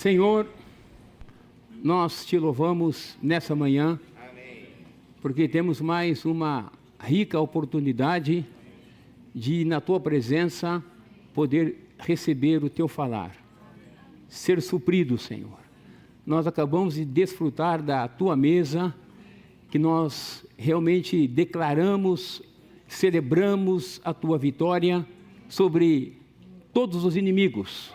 Senhor, nós te louvamos nessa manhã, porque temos mais uma rica oportunidade de, na tua presença, poder receber o teu falar, ser suprido, Senhor. Nós acabamos de desfrutar da tua mesa, que nós realmente declaramos, celebramos a tua vitória sobre todos os inimigos.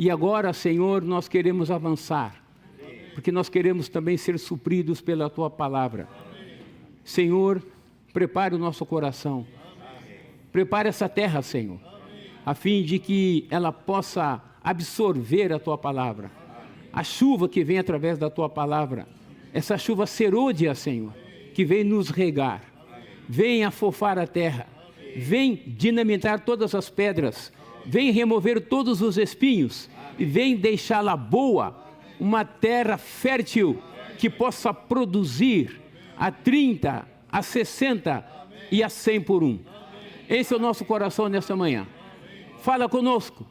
E agora, Senhor, nós queremos avançar, porque nós queremos também ser supridos pela tua palavra. Senhor, prepare o nosso coração, prepare essa terra, Senhor, a fim de que ela possa absorver a tua palavra, a chuva que vem através da tua palavra, essa chuva serôdia, Senhor, que vem nos regar, vem afofar a terra, vem dinamitar todas as pedras, vem remover todos os espinhos e vem deixá-la boa, uma terra fértil que possa produzir a 30, a 60 e a 100 por um. Esse é o nosso coração nessa manhã. Fala conosco,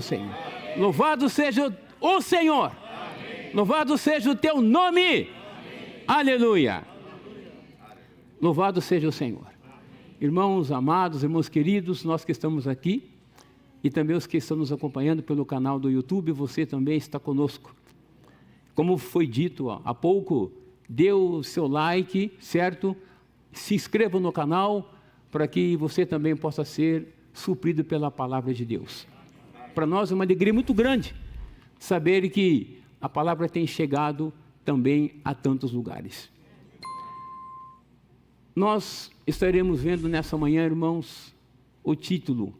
Senhor. Louvado seja o Senhor, louvado seja o teu nome. Aleluia. Louvado seja o Senhor. Irmãos amados, irmãos queridos, nós que estamos aqui e também os que estão nos acompanhando pelo canal do YouTube, você também está conosco. Como foi dito há pouco, dê o seu like, certo? Se inscreva no canal para que você também possa ser suprido pela palavra de Deus. Para nós é uma alegria muito grande saber que a palavra tem chegado também a tantos lugares. Nós estaremos vendo nessa manhã, irmãos, o título,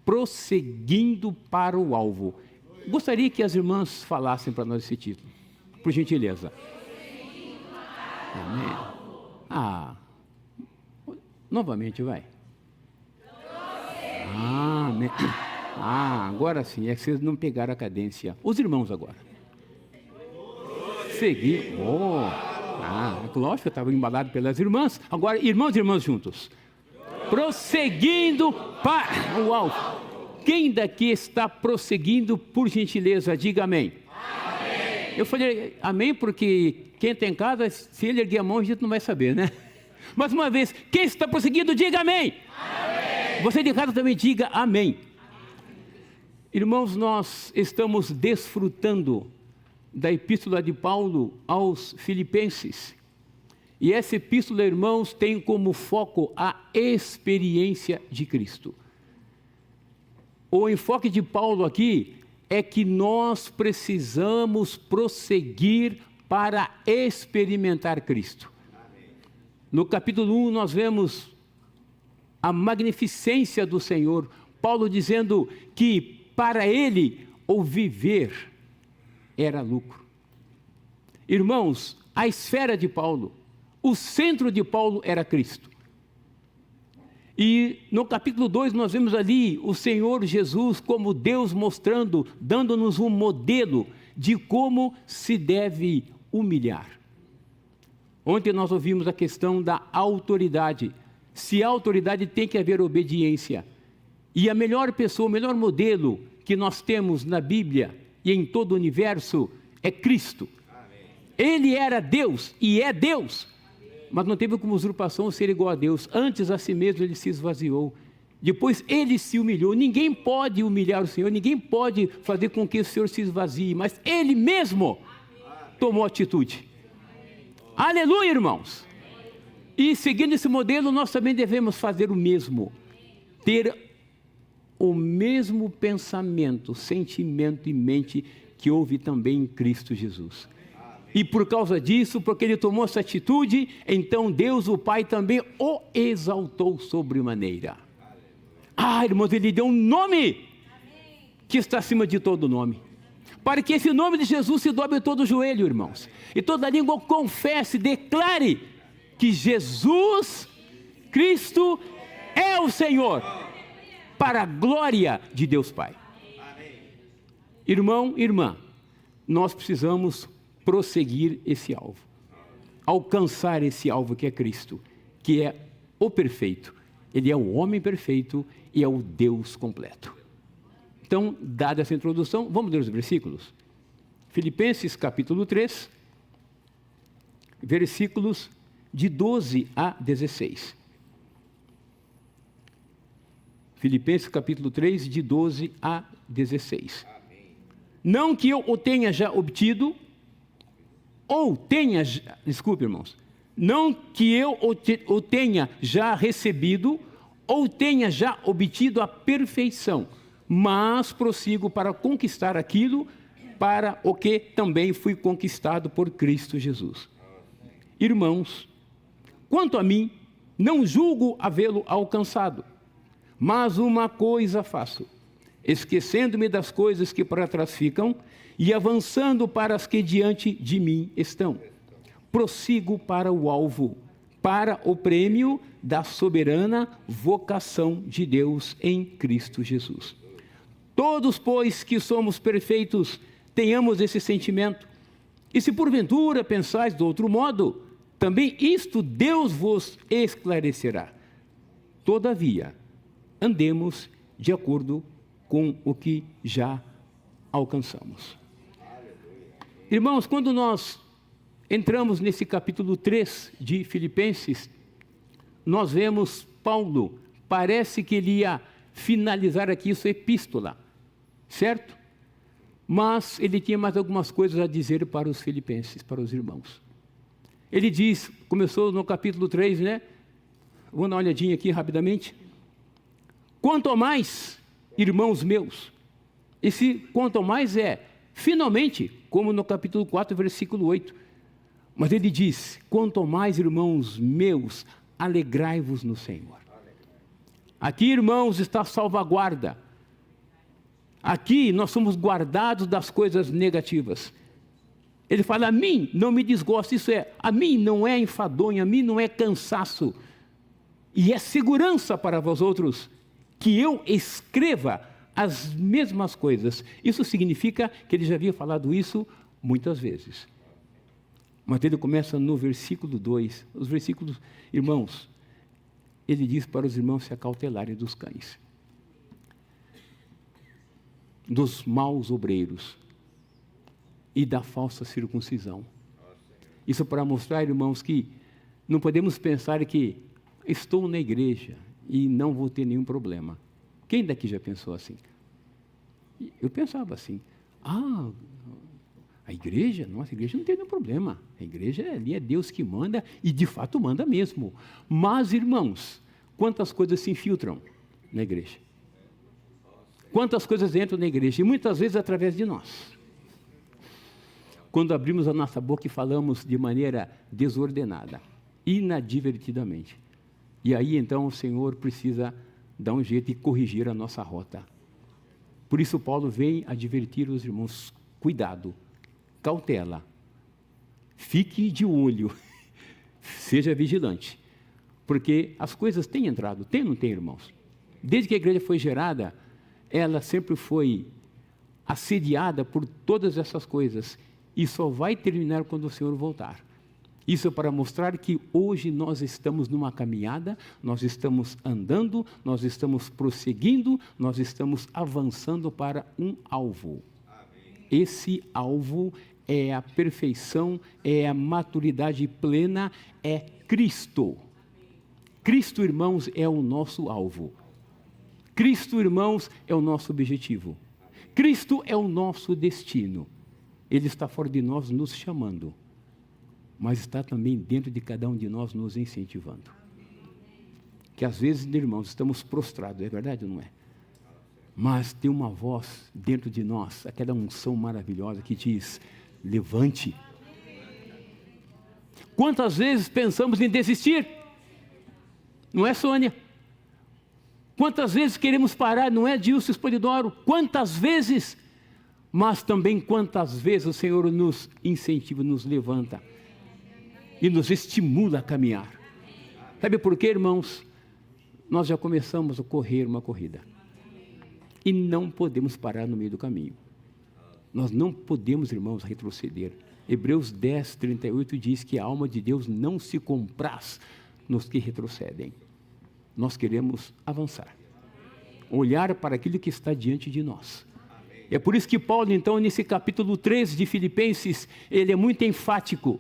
Prosseguindo para o Alvo. Gostaria que as irmãs falassem para nós esse título, por gentileza. Amém. Novamente, vai. Amém. Agora sim, é que vocês não pegaram a cadência. Os irmãos agora. Seguir. Lógico, eu estava embalado pelas irmãs. Agora, irmãos e irmãs juntos. Prosseguindo para o alvo. Quem daqui está prosseguindo, por gentileza, diga amém. Amém. Eu falei amém porque quem está em casa, se ele erguer a mão, a gente não vai saber, né? Mais uma vez, quem está prosseguindo, diga amém. Amém. Você de casa também diga amém. Irmãos, nós estamos desfrutando da epístola de Paulo aos Filipenses. E essa epístola, irmãos, tem como foco a experiência de Cristo. O enfoque de Paulo aqui é que nós precisamos prosseguir para experimentar Cristo. No capítulo 1 nós vemos a magnificência do Senhor, Paulo dizendo que para ele o viver era lucro. Irmãos, a esfera de Paulo, o centro de Paulo era Cristo. E no capítulo 2 nós vemos ali o Senhor Jesus como Deus mostrando, dando-nos um modelo de como se deve humilhar. Ontem nós ouvimos a questão da autoridade. Se há autoridade, tem que haver obediência. E a melhor pessoa, o melhor modelo que nós temos na Bíblia e em todo o universo é Cristo. Amém. Ele era Deus e é Deus, mas não teve como usurpação ser igual a Deus. Antes a si mesmo ele se esvaziou. Depois ele se humilhou. Ninguém pode humilhar o Senhor, ninguém pode fazer com que o Senhor se esvazie, mas ele mesmo tomou atitude. Aleluia, irmãos. E seguindo esse modelo, nós também devemos fazer o mesmo. Ter o mesmo pensamento, sentimento e mente que houve também em Cristo Jesus. E por causa disso, porque ele tomou essa atitude, então Deus, o Pai, também o exaltou sobremaneira. Irmãos, ele deu um nome que está acima de todo nome. Para que esse nome de Jesus se dobre todo o joelho, irmãos. E toda língua confesse, declare que Jesus Cristo é o Senhor, para a glória de Deus Pai. Irmão, irmã, nós precisamos prosseguir esse alvo, alcançar esse alvo que é Cristo, que é o perfeito. Ele é o homem perfeito e é o Deus completo. Então, dada essa introdução, vamos ler os versículos. Filipenses capítulo 3, versículos de 12 a 16. Filipenses capítulo 3, de 12 a 16. Não que eu o tenha já obtido, ou tenha, desculpe, irmãos, não que eu o tenha já recebido, ou tenha já obtido a perfeição, mas prossigo para conquistar aquilo para o que também fui conquistado por Cristo Jesus. Irmãos, quanto a mim, não julgo havê-lo alcançado, mas uma coisa faço, esquecendo-me das coisas que para trás ficam e avançando para as que diante de mim estão. Prossigo para o alvo, para o prêmio da soberana vocação de Deus em Cristo Jesus. Todos, pois, que somos perfeitos, tenhamos esse sentimento. E se porventura pensais de outro modo, também isto Deus vos esclarecerá. Todavia, andemos de acordo com o que já alcançamos. Irmãos, quando nós entramos nesse capítulo 3 de Filipenses, nós vemos Paulo, parece que ele ia finalizar aqui sua epístola, certo? Mas ele tinha mais algumas coisas a dizer para os filipenses, para os irmãos. Ele diz, começou no capítulo 3, né? Vou dar uma olhadinha aqui rapidamente. Quanto ao mais, irmãos meus, esse quanto ao mais é, finalmente, como no capítulo 4, versículo 8, mas ele diz, quanto ao mais, irmãos meus, alegrai-vos no Senhor. Aqui, irmãos, está a salvaguarda. Aqui nós somos guardados das coisas negativas. Ele fala, a mim não me desgosta, isso é, a mim não é enfadonho, a mim não é cansaço, e é segurança para vós outros, que eu escreva as mesmas coisas. Isso significa que ele já havia falado isso muitas vezes. Mas ele começa no versículo 2, os versículos, irmãos, ele diz para os irmãos se acautelarem dos cães, dos maus obreiros e da falsa circuncisão. Isso para mostrar, irmãos, que não podemos pensar que estou na igreja e não vou ter nenhum problema. Quem daqui já pensou assim? Eu pensava assim, a igreja, nossa, a igreja não tem nenhum problema. A igreja ali é Deus que manda e de fato manda mesmo. Mas, irmãos, quantas coisas se infiltram na igreja? Quantas coisas entram na igreja? E muitas vezes através de nós. Quando abrimos a nossa boca e falamos de maneira desordenada, inadvertidamente. E aí, então, o Senhor precisa dar um jeito e corrigir a nossa rota. Por isso, Paulo vem advertir os irmãos, cuidado, cautela, fique de olho, seja vigilante, porque as coisas têm entrado, tem ou não tem, irmãos? Desde que a igreja foi gerada, ela sempre foi assediada por todas essas coisas, e só vai terminar quando o Senhor voltar. Isso é para mostrar que hoje nós estamos numa caminhada, nós estamos andando, nós estamos prosseguindo, nós estamos avançando para um alvo. Amém. Esse alvo é a perfeição, é a maturidade plena, é Cristo. Cristo, irmãos, é o nosso alvo. Cristo, irmãos, é o nosso objetivo. Cristo é o nosso destino. Ele está fora de nós nos chamando, mas está também dentro de cada um de nós nos incentivando. Que às vezes, irmãos, estamos prostrados, é verdade ou não é? Mas tem uma voz dentro de nós, aquela unção maravilhosa que diz, levante. Quantas vezes pensamos em desistir? Não é, Sônia? Quantas vezes queremos parar? Não é, Dilson Espolidoro? Quantas vezes? Mas também quantas vezes o Senhor nos incentiva, nos levanta e nos estimula a caminhar. Sabe por quê, irmãos? Nós já começamos a correr uma corrida e não podemos parar no meio do caminho. Nós não podemos, irmãos, retroceder. Hebreus 10, 38 diz que a alma de Deus não se compraz nos que retrocedem. Nós queremos avançar. olhar para aquilo que está diante de nós. É por isso que Paulo, então, nesse capítulo 13 de Filipenses, ele é muito enfático.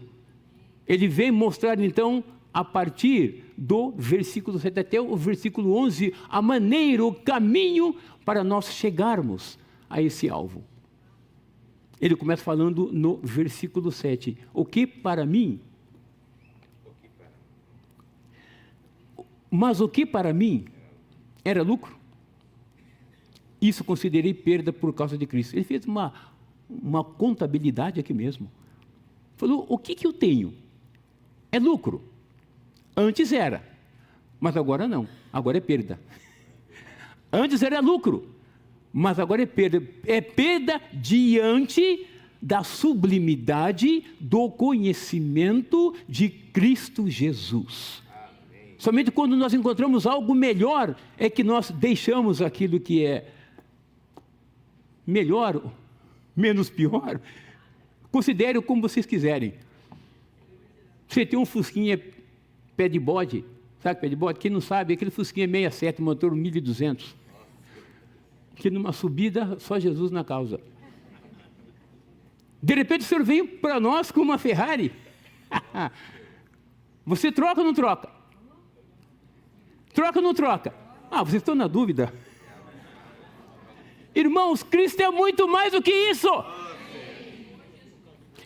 Ele vem mostrar, então, a partir do versículo 7 até o versículo 11, a maneira, o caminho para nós chegarmos a esse alvo. Ele começa falando no versículo 7, o que para mim... Mas o que para mim era lucro, isso considerei perda por causa de Cristo. Ele fez uma contabilidade aqui mesmo. Falou, o que eu tenho? É lucro. Antes era, mas agora não. Agora é perda. Antes era lucro, mas agora é perda. É perda diante da sublimidade do conhecimento de Cristo Jesus. Somente quando nós encontramos algo melhor, é que nós deixamos aquilo que é melhor, menos pior. Considere como vocês quiserem. Você tem um Fusquinha pé de bode, sabe pé de bode? Quem não sabe, aquele Fusquinha 67, motor 1200. Que numa subida, só Jesus na causa. De repente o senhor vem para nós com uma Ferrari. Você troca ou não troca? Troca ou não troca? Vocês estão na dúvida. Irmãos, Cristo é muito mais do que isso.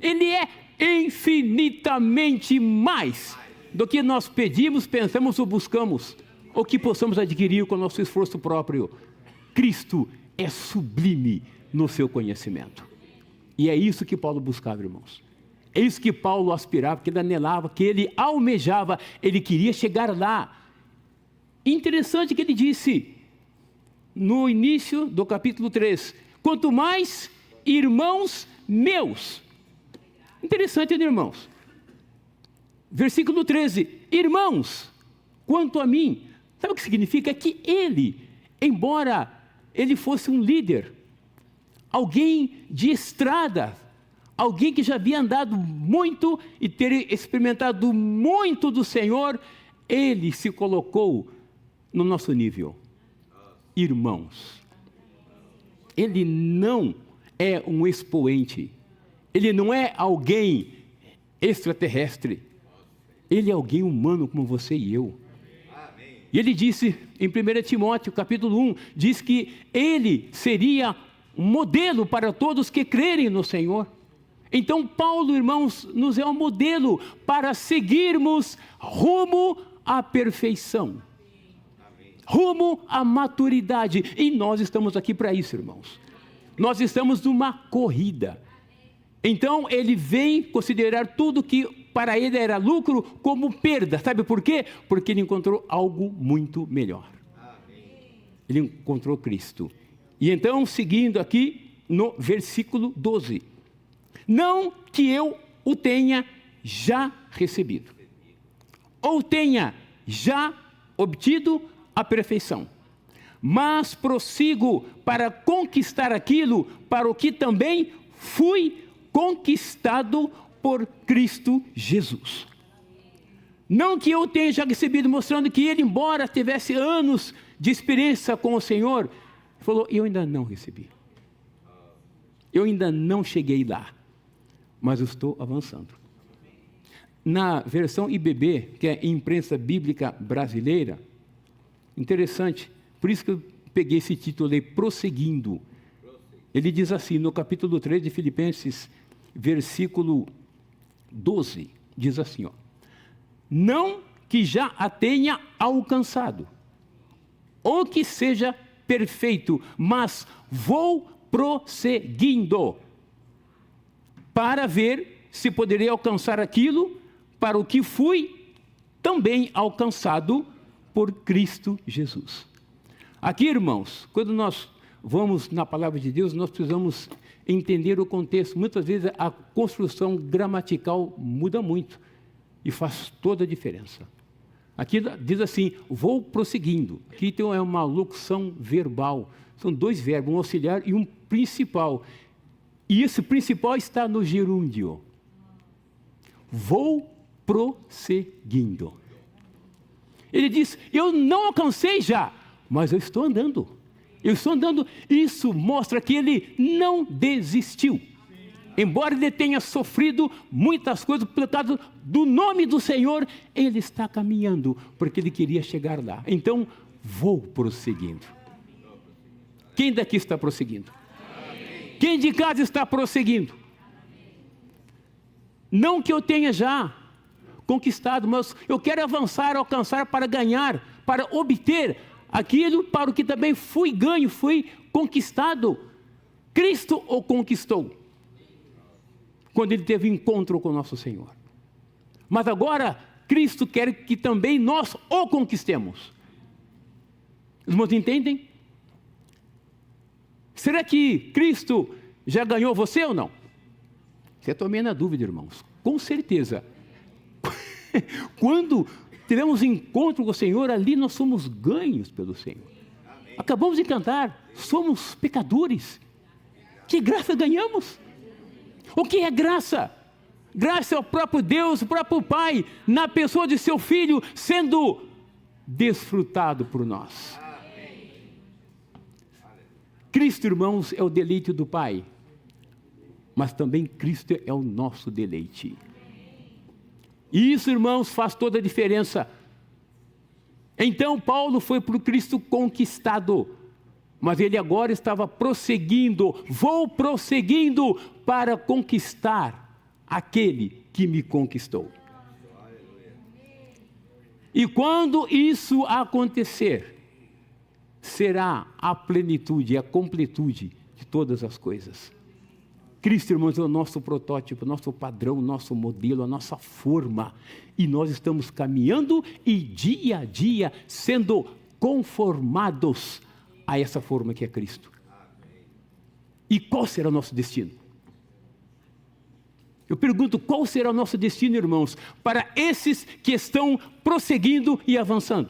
Ele é infinitamente mais do que nós pedimos, pensamos ou buscamos, ou que possamos adquirir com o nosso esforço próprio. Cristo é sublime no seu conhecimento. E é isso que Paulo buscava, irmãos. É isso que Paulo aspirava, que ele anelava, que ele almejava, ele queria chegar lá. Interessante que ele disse, no início do capítulo 3, quanto mais irmãos meus. Interessante, né, irmãos? Versículo 13, irmãos, quanto a mim. Sabe o que significa? É que ele, embora ele fosse um líder, alguém de estrada, alguém que já havia andado muito e ter experimentado muito do Senhor, ele se colocou no nosso nível. Irmãos, ele não é um expoente, ele não é alguém extraterrestre, ele é alguém humano como você e eu. E ele disse em 1 Timóteo capítulo 1, diz que ele seria um modelo para todos que crerem no Senhor. Então Paulo, irmãos, nos é um modelo para seguirmos rumo à perfeição, rumo à maturidade, e nós estamos aqui para isso, irmãos. Nós estamos numa corrida. Então ele vem considerar tudo que para ele era lucro como perda. Sabe por quê? Porque ele encontrou algo muito melhor. Ele encontrou Cristo. E então, seguindo aqui no versículo 12, não que eu o tenha já recebido, ou tenha já obtido a perfeição, mas prossigo para conquistar aquilo para o que também fui conquistado por Cristo Jesus. Não que eu tenha já recebido, mostrando que ele, embora tivesse anos de experiência com o Senhor, falou, eu ainda não recebi, eu ainda não cheguei lá, mas eu estou avançando. Na versão IBB, que é Imprensa Bíblica Brasileira, interessante, por isso que eu peguei esse título aí, prosseguindo. Ele diz assim, no capítulo 3 de Filipenses, versículo 12, diz assim, não que já a tenha alcançado, ou que seja perfeito, mas vou prosseguindo, para ver se poderei alcançar aquilo para o que fui também alcançado por Cristo Jesus. Aqui, irmãos, quando nós vamos na palavra de Deus, nós precisamos entender o contexto. Muitas vezes a construção gramatical muda muito e faz toda a diferença. Aqui diz assim, vou prosseguindo. Aqui então é uma locução verbal. São dois verbos, um auxiliar e um principal. E esse principal está no gerúndio. Vou prosseguindo. Ele diz, eu não alcancei já, mas eu estou andando. Eu estou andando, isso mostra que ele não desistiu. Embora ele tenha sofrido muitas coisas por causa do nome do Senhor, ele está caminhando, porque ele queria chegar lá. Então, vou prosseguindo. Quem daqui está prosseguindo? Quem de casa está prosseguindo? Não que eu tenha já conquistado, mas eu quero avançar, alcançar para ganhar, para obter aquilo para o que também fui ganho, fui conquistado. Cristo o conquistou quando ele teve encontro com nosso Senhor. Mas agora, Cristo quer que também nós o conquistemos. Os irmãos entendem? Será que Cristo já ganhou você ou não? Você também na dúvida, irmãos. Com certeza. Quando tivemos encontro com o Senhor, ali nós somos ganhos pelo Senhor. Acabamos de cantar, somos pecadores. Que graça ganhamos? O que é graça? Graça é o próprio Deus, o próprio Pai, na pessoa de seu Filho, sendo desfrutado por nós. Cristo, irmãos, é o deleite do Pai, mas também Cristo é o nosso deleite. E isso, irmãos, faz toda a diferença. Então, Paulo foi para o Cristo conquistado, mas ele agora estava prosseguindo, vou prosseguindo para conquistar aquele que me conquistou. E quando isso acontecer, será a plenitude, a completude de todas as coisas. Cristo, irmãos, é o nosso protótipo, nosso padrão, nosso modelo, a nossa forma. E nós estamos caminhando e dia a dia sendo conformados a essa forma que é Cristo. E qual será o nosso destino? Eu pergunto, qual será o nosso destino, irmãos, para esses que estão prosseguindo e avançando?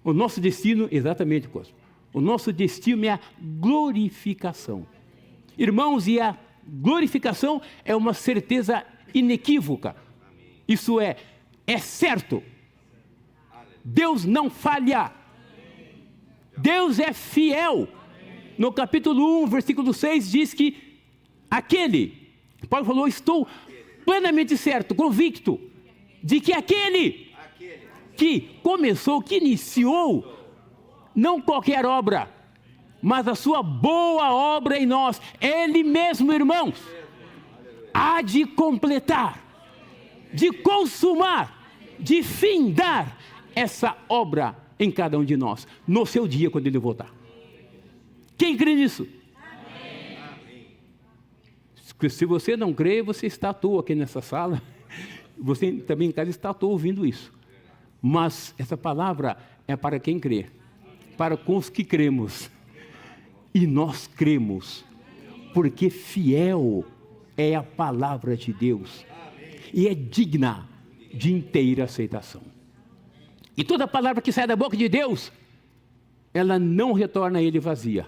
O nosso destino, exatamente, Cosmo, o nosso destino é a glorificação. Irmãos, e a glorificação é uma certeza inequívoca. Isso é certo. Deus não falha. Deus é fiel. No capítulo 1, versículo 6, diz que Paulo falou, estou plenamente certo, convicto, de que aquele que começou, que iniciou, não qualquer obra, mas a sua boa obra em nós, Ele mesmo, irmãos, há de completar, de consumar, de findar essa obra em cada um de nós, no seu dia, quando Ele voltar. Quem crê nisso? Se você não crê, você está à toa aqui nessa sala, você também em casa está à toa ouvindo isso. Mas essa palavra é para quem crê, para com os que cremos. E nós cremos, porque fiel é a palavra de Deus, e é digna de inteira aceitação. E toda palavra que sai da boca de Deus, ela não retorna a Ele vazia.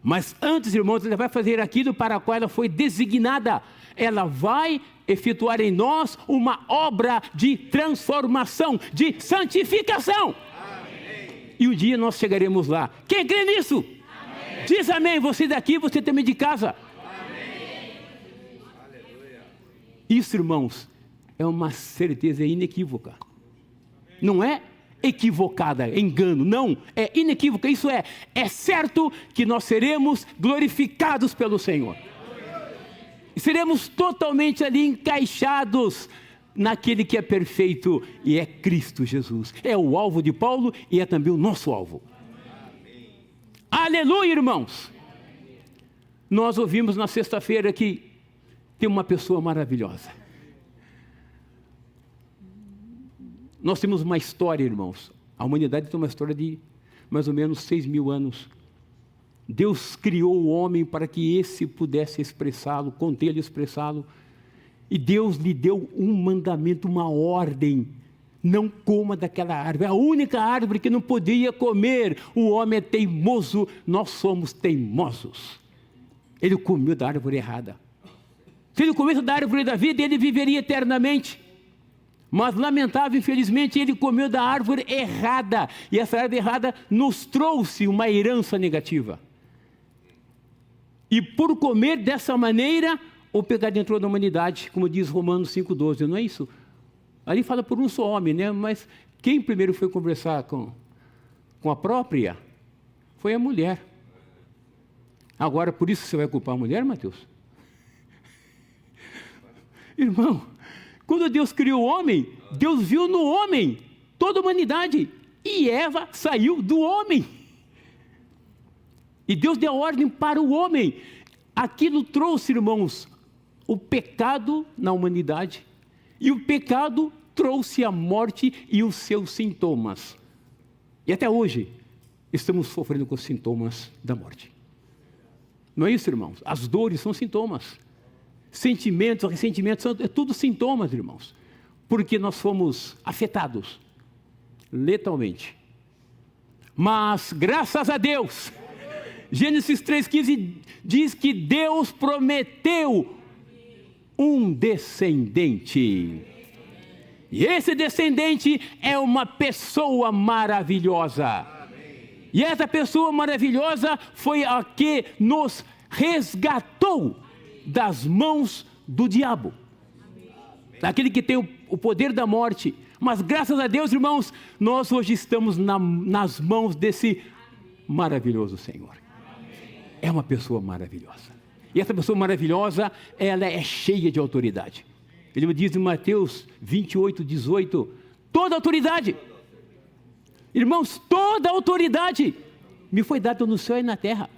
Mas antes, irmãos, ela vai fazer aquilo para o qual ela foi designada. Ela vai efetuar em nós uma obra de transformação, de santificação. Amém. E um dia nós chegaremos lá. Quem crê nisso? Amém. Diz amém. Você daqui, você também de casa. Amém. Isso, irmãos, é uma certeza inequívoca. Não é equivocada, engano, não, é inequívoca, isso é certo que nós seremos glorificados pelo Senhor, e seremos totalmente ali encaixados naquele que é perfeito, e é Cristo Jesus, é o alvo de Paulo, e é também o nosso alvo. Aleluia, irmãos. Nós ouvimos na sexta-feira que tem uma pessoa maravilhosa. Nós temos uma história, irmãos. A humanidade tem uma história de mais ou menos 6.000 anos. Deus criou o homem para que esse pudesse expressá-lo, contê-lo e expressá-lo. E Deus lhe deu um mandamento, uma ordem. Não coma daquela árvore. A única árvore que não podia comer. O homem é teimoso, nós somos teimosos. Ele comeu da árvore errada. Se ele comesse da árvore da vida, ele viveria eternamente. Mas, lamentável, infelizmente, ele comeu da árvore errada. E essa árvore errada nos trouxe uma herança negativa. E por comer dessa maneira, o pecado entrou na humanidade, como diz Romanos 5,12, não é isso? Ali fala por um só homem, né? Mas quem primeiro foi conversar com a própria foi a mulher. Agora, por isso você vai culpar a mulher, Mateus? Irmão, quando Deus criou o homem, Deus viu no homem toda a humanidade. E Eva saiu do homem. E Deus deu ordem para o homem. Aquilo trouxe, irmãos, o pecado na humanidade. E o pecado trouxe a morte e os seus sintomas. E até hoje, estamos sofrendo com os sintomas da morte. Não é isso, irmãos? As dores são sintomas. Sentimentos, ressentimentos, é tudo sintomas, irmãos. Porque nós fomos afetados letalmente. Mas, graças a Deus, Gênesis 3,15 diz que Deus prometeu um descendente. E esse descendente é uma pessoa maravilhosa. E essa pessoa maravilhosa foi a que nos resgatou das mãos do diabo. Daquele que tem o poder da morte. Mas graças a Deus, irmãos, nós hoje estamos nas mãos desse maravilhoso Senhor. É uma pessoa maravilhosa. E essa pessoa maravilhosa, ela é cheia de autoridade. Ele me diz em Mateus 28,18, toda autoridade, irmãos, toda autoridade me foi dada no céu e na terra.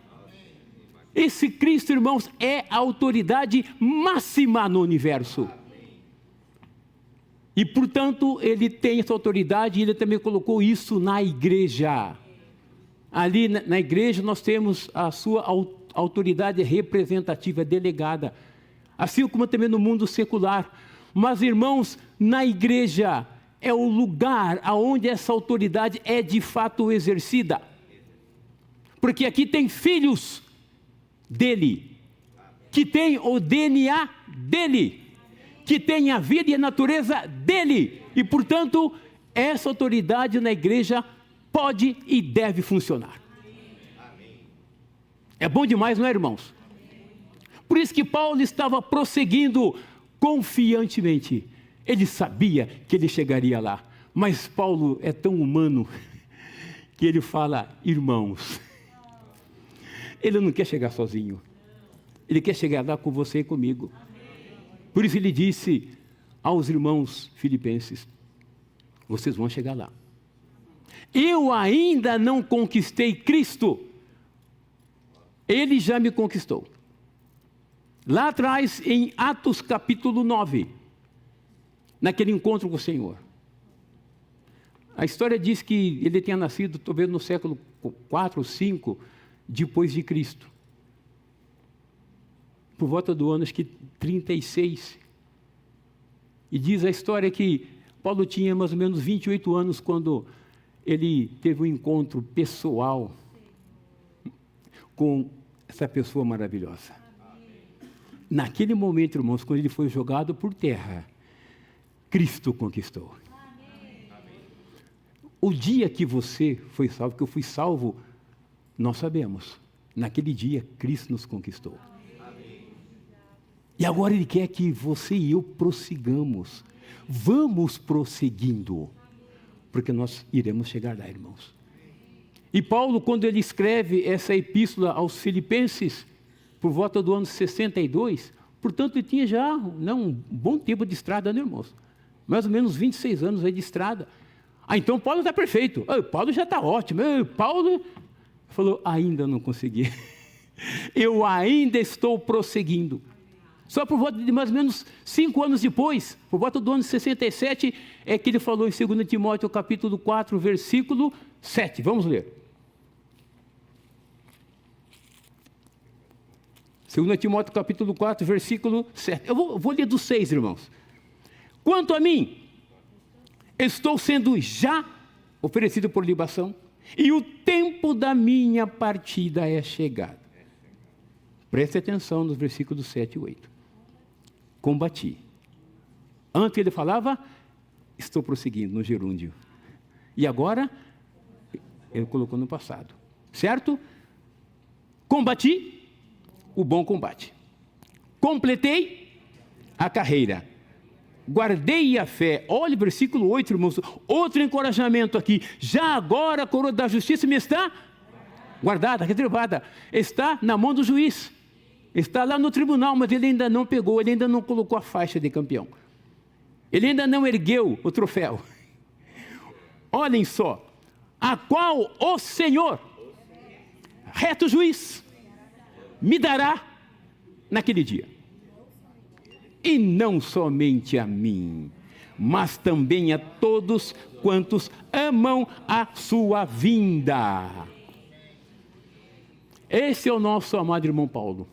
Esse Cristo, irmãos, é a autoridade máxima no universo. E, portanto, ele tem essa autoridade e ele também colocou isso na igreja. Ali na igreja nós temos a sua autoridade representativa, delegada. Assim como também no mundo secular. Mas, irmãos, na igreja é o lugar onde essa autoridade é de fato exercida. Porque aqui tem filhos dele, que tem o DNA dele, que tem a vida e a natureza dele. E, portanto, essa autoridade na igreja pode e deve funcionar. É bom demais, não é, irmãos? Por isso que Paulo estava prosseguindo confiantemente. Ele sabia que ele chegaria lá. Mas Paulo é tão humano que ele fala, irmãos. Ele não quer chegar sozinho. Ele quer chegar lá com você e comigo. Por isso ele disse aos irmãos filipenses, vocês vão chegar lá. Eu ainda não conquistei Cristo. Ele já me conquistou. Lá atrás, em Atos capítulo 9, naquele encontro com o Senhor. A história diz que ele tinha nascido, talvez no século 4 ou 5, depois de Cristo. Por volta do ano, acho que 36. E diz a história que Paulo tinha mais ou menos 28 anos quando ele teve um encontro pessoal com essa pessoa maravilhosa. Naquele momento, irmãos, quando ele foi jogado por terra, Cristo conquistou. O dia que você foi salvo, que eu fui salvo, nós sabemos. Naquele dia, Cristo nos conquistou. E agora Ele quer que você e eu prossigamos. Vamos prosseguindo, porque nós iremos chegar lá, irmãos. E Paulo, quando ele escreve essa epístola aos Filipenses, por volta do ano 62, portanto, ele tinha já um bom tempo de estrada, né, irmãos? Mais ou menos 26 anos aí de estrada. Então Paulo está perfeito. Paulo já está ótimo. Paulo falou, ainda não consegui. Eu ainda estou prosseguindo. Só por volta de mais ou menos 5 anos depois, por volta do ano 67, é que ele falou em 2 Timóteo capítulo 4, versículo 7. Vamos ler. 2 Timóteo capítulo 4, versículo 7. Eu vou ler do 6, irmãos. Quanto a mim, estou sendo já oferecido por libação, e o tempo da minha partida é chegado. Preste atenção nos versículos 7 e 8. Combati. Antes ele falava, estou prosseguindo no gerúndio. E agora, ele colocou no passado. Certo? Combati o bom combate. Completei a carreira. Guardei a fé. Olha o versículo 8, irmãos. Outro encorajamento aqui. Já agora a coroa da justiça me está guardada, reservada. Está na mão do juiz. Está lá no tribunal, mas ele ainda não pegou, ele ainda não colocou a faixa de campeão. Ele ainda não ergueu o troféu. Olhem só. A qual o Senhor, reto juiz, me dará naquele dia. E não somente a mim, mas também a todos quantos amam a sua vinda. Esse é o nosso amado irmão Paulo.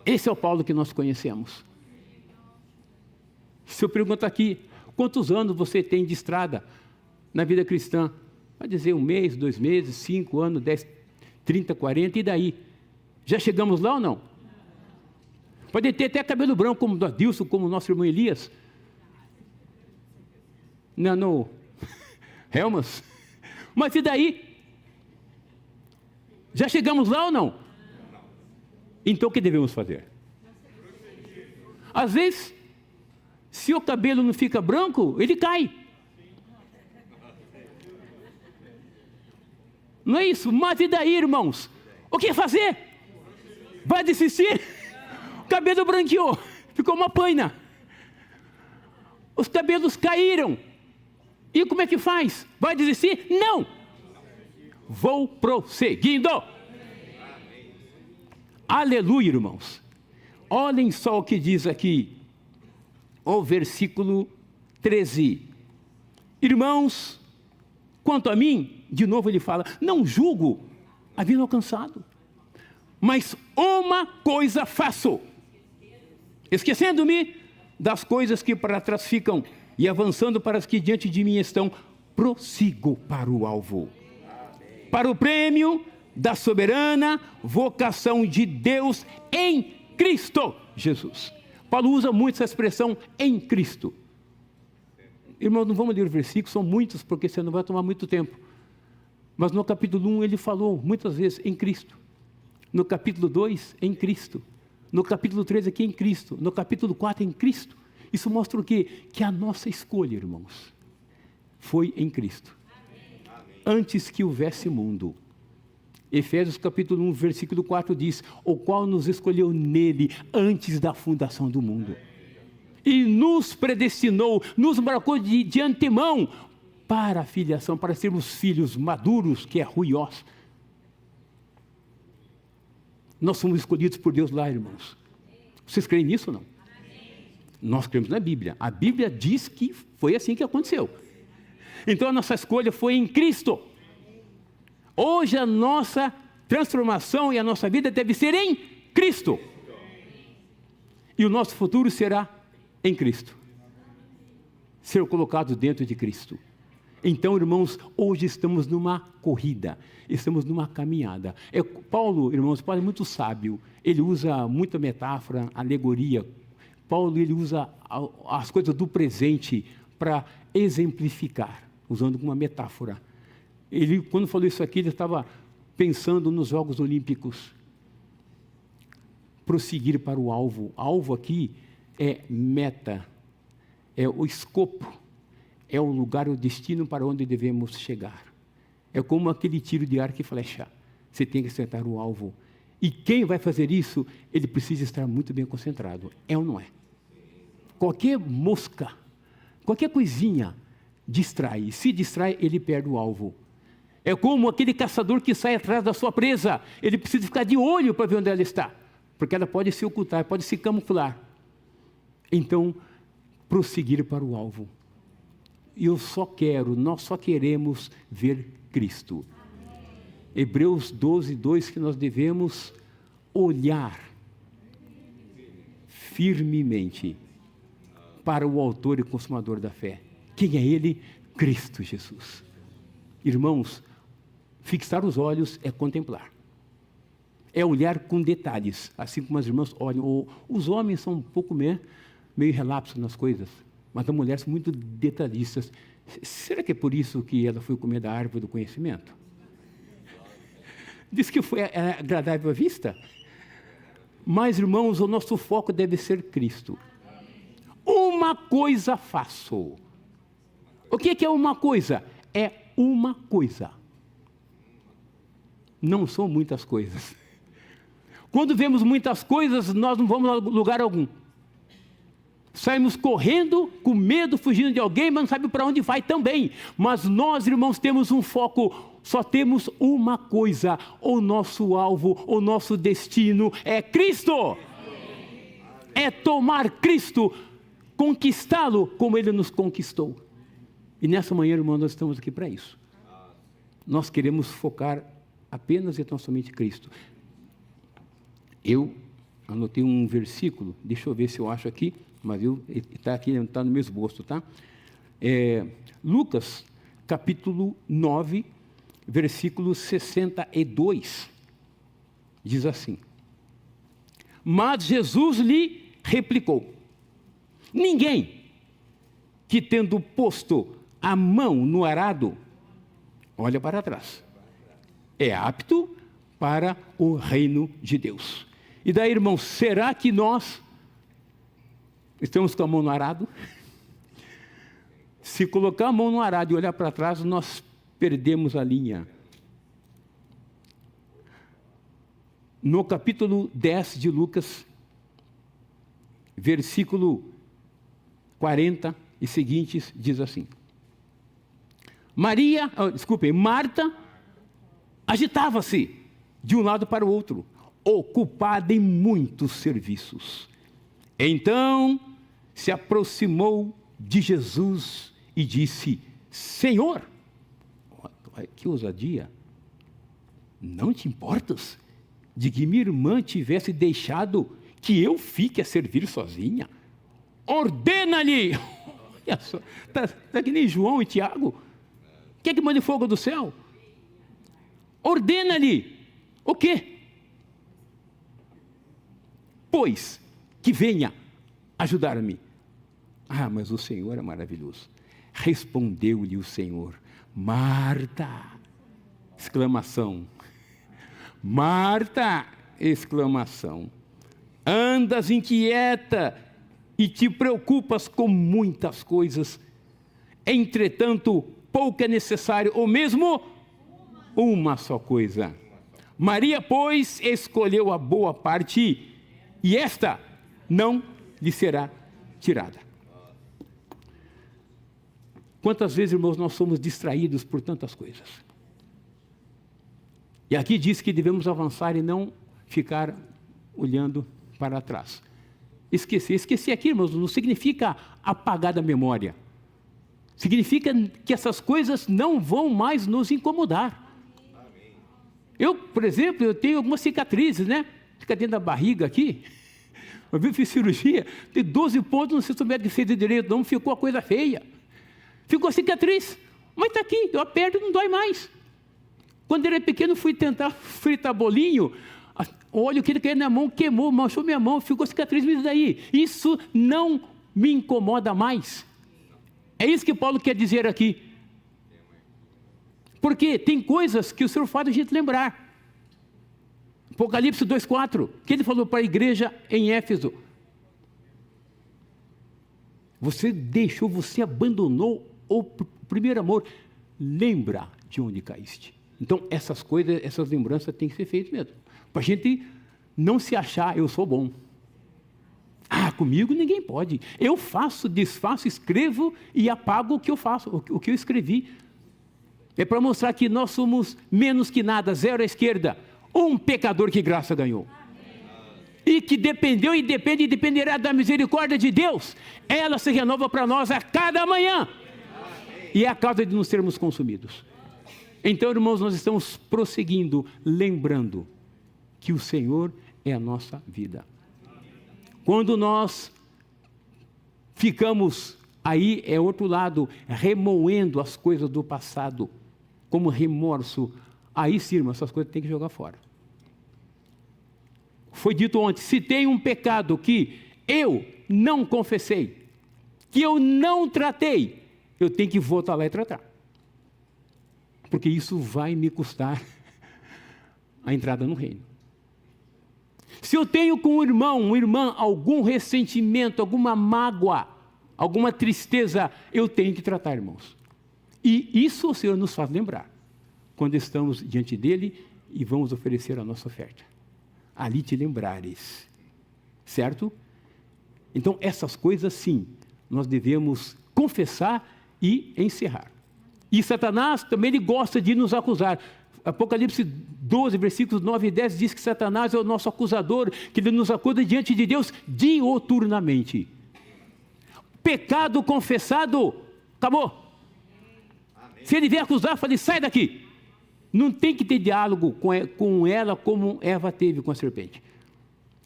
Esse é o Paulo que nós conhecemos. Se eu pergunto aqui, quantos anos você tem de estrada na vida cristã? Vai dizer 1 mês, 2 meses, 5 anos, 10, 30, 40, e daí? Já chegamos lá ou não? Pode ter até cabelo branco, como o do Adilson, como o nosso irmão Elias. Não, Helmas. Mas e daí? Já chegamos lá ou não? Então o que devemos fazer? Às vezes, se o cabelo não fica branco, ele cai. Não é isso? Mas e daí, irmãos? O que fazer? Vai desistir? O cabelo branqueou, ficou uma paina. Os cabelos caíram. E como é que faz? Vai desistir? Não! Vou prosseguindo. Aleluia, irmãos. Olhem só o que diz aqui, o versículo 13. Irmãos, quanto a mim, de novo ele fala, não julgo havendo alcançado, mas uma coisa faço, esquecendo-me das coisas que para trás ficam e avançando para as que diante de mim estão, prossigo para o alvo, para o prêmio da soberana vocação de Deus em Cristo Jesus. Paulo usa muito essa expressão, em Cristo. Irmão, não vamos ler os versículos, são muitos, porque você não vai tomar muito tempo. Mas no capítulo 1 ele falou muitas vezes em Cristo. No capítulo 2, em Cristo. No capítulo 3 aqui, em Cristo. No capítulo 4, em Cristo. Isso mostra o quê? Que a nossa escolha, irmãos, foi em Cristo. Antes que houvesse mundo. Efésios capítulo 1, versículo 4 diz, o qual nos escolheu nele antes da fundação do mundo. E nos predestinou, nos marcou de antemão para a filiação, para sermos filhos maduros, que é ruiós. Nós somos escolhidos por Deus lá, irmãos. Vocês creem nisso ou não? Nós cremos na Bíblia. A Bíblia diz que foi assim que aconteceu. Então a nossa escolha foi em Cristo. Hoje a nossa transformação e a nossa vida deve ser em Cristo. E o nosso futuro será em Cristo. Ser colocado dentro de Cristo. Então, irmãos, hoje estamos numa corrida, estamos numa caminhada. Paulo, irmãos, Paulo é muito sábio, ele usa muita metáfora, alegoria. Paulo, ele usa as coisas do presente para exemplificar, usando uma metáfora. Ele, quando falou isso aqui, ele estava pensando nos Jogos Olímpicos. Prosseguir para o alvo. Alvo aqui é meta, é o escopo. É o lugar, o destino para onde devemos chegar. É como aquele tiro de arco e flecha. Você tem que acertar o alvo. E quem vai fazer isso, ele precisa estar muito bem concentrado. É ou não é? Qualquer mosca, qualquer coisinha, distrai. Se distrai, ele perde o alvo. É como aquele caçador que sai atrás da sua presa. Ele precisa ficar de olho para ver onde ela está. Porque ela pode se ocultar, pode se camuflar. Então, prosseguir para o alvo. E nós só queremos ver Cristo. Hebreus 12, 2, que nós devemos olhar firmemente para o autor e consumador da fé. Quem é Ele? Cristo Jesus. Irmãos, fixar os olhos é contemplar. É olhar com detalhes, assim como as irmãs olham. Os homens são um pouco meio relapsos nas coisas. Mas a mulher é muito detalhista. Será que é por isso que ela foi comer da árvore do conhecimento? Diz que foi agradável à vista. Mas, irmãos, o nosso foco deve ser Cristo. Uma coisa faço. O que é uma coisa? É uma coisa. Não são muitas coisas. Quando vemos muitas coisas, nós não vamos a lugar algum. Saímos correndo, com medo, fugindo de alguém, mas não sabe para onde vai também. Mas nós, irmãos, temos um foco, só temos uma coisa. O nosso alvo, o nosso destino é Cristo. É tomar Cristo, conquistá-lo como Ele nos conquistou. E nessa manhã, irmão, nós estamos aqui para isso. Nós queremos focar apenas e tão somente Cristo. Eu anotei um versículo, deixa eu ver se eu acho aqui, mas está aqui, está no meu esboço, tá? Lucas, capítulo 9, versículo 62, diz assim: mas Jesus lhe replicou: ninguém que tendo posto a mão no arado, olha para trás, é apto para o reino de Deus. E daí, irmãos, será que nós estamos com a mão no arado? Se colocar a mão no arado e olhar para trás, nós perdemos a linha. No capítulo 10 de Lucas, versículo 40 e seguintes, diz assim: Marta agitava-se de um lado para o outro, ocupada em muitos serviços. Então se aproximou de Jesus e disse: Senhor, que ousadia, não te importas de que minha irmã tivesse deixado que eu fique a servir sozinha? Ordena-lhe, olha só, está que nem João e Tiago, quer que mande fogo do céu? Ordena-lhe, o quê? Pois que venha ajudar-me. Ah, mas o Senhor é maravilhoso. Respondeu-lhe o Senhor: Marta, exclamação. Marta, exclamação. Andas inquieta e te preocupas com muitas coisas. Entretanto, pouco é necessário, ou mesmo uma só coisa. Maria, pois, escolheu a boa parte, e esta não lhe será tirada. Quantas vezes, irmãos, nós somos distraídos por tantas coisas? E aqui diz que devemos avançar e não ficar olhando para trás. Esquecer aqui, irmãos, não significa apagar da memória. Significa que essas coisas não vão mais nos incomodar. Eu, por exemplo, eu tenho algumas cicatrizes, né? Fica dentro da barriga aqui. Uma vez eu fiz cirurgia, tem 12 pontos, não sei se o médico fez direito, não, ficou a coisa feia. Ficou cicatriz, mas está aqui, eu aperto e não dói mais. Quando eu era pequeno, fui tentar fritar bolinho, o óleo que ele caiu na mão, queimou, manchou minha mão, ficou cicatriz, mas daí, isso não me incomoda mais. É isso que Paulo quer dizer aqui. Porque tem coisas que o Senhor faz a gente lembrar. Apocalipse 2,4, que ele falou para a igreja em Éfeso: você abandonou o primeiro amor, lembra de onde caíste. Então, essas coisas, essas lembranças têm que ser feitas mesmo, para a gente não se achar, eu sou bom. Ah, comigo ninguém pode. Eu faço, desfaço, escrevo e apago o que eu faço, o que eu escrevi. É para mostrar que nós somos menos que nada, zero à esquerda. Um pecador que graça ganhou. E que dependeu e depende e dependerá da misericórdia de Deus. Ela se renova para nós a cada manhã. E é a causa de não sermos consumidos. Então, irmãos, nós estamos prosseguindo, lembrando que o Senhor é a nossa vida. Quando nós ficamos, aí é outro lado, remoendo as coisas do passado, como remorso, aí sim, irmão, essas coisas tem que jogar fora. Foi dito ontem, se tem um pecado que eu não confessei, que eu não tratei, eu tenho que voltar lá e tratar. Porque isso vai me custar a entrada no reino. Se eu tenho com um irmão, uma irmã, algum ressentimento, alguma mágoa, alguma tristeza, eu tenho que tratar, irmãos. E isso o Senhor nos faz lembrar, quando estamos diante dEle e vamos oferecer a nossa oferta. Ali te lembrares, certo? Então, essas coisas, sim, nós devemos confessar e encerrar. E Satanás também ele gosta de nos acusar. Apocalipse 12, versículos 9 e 10 diz que Satanás é o nosso acusador, que ele nos acusa diante de Deus dioturnamente. Pecado confessado, acabou. Amém. Se ele vier acusar, fale, sai daqui. Não tem que ter diálogo com ela como Eva teve com a serpente.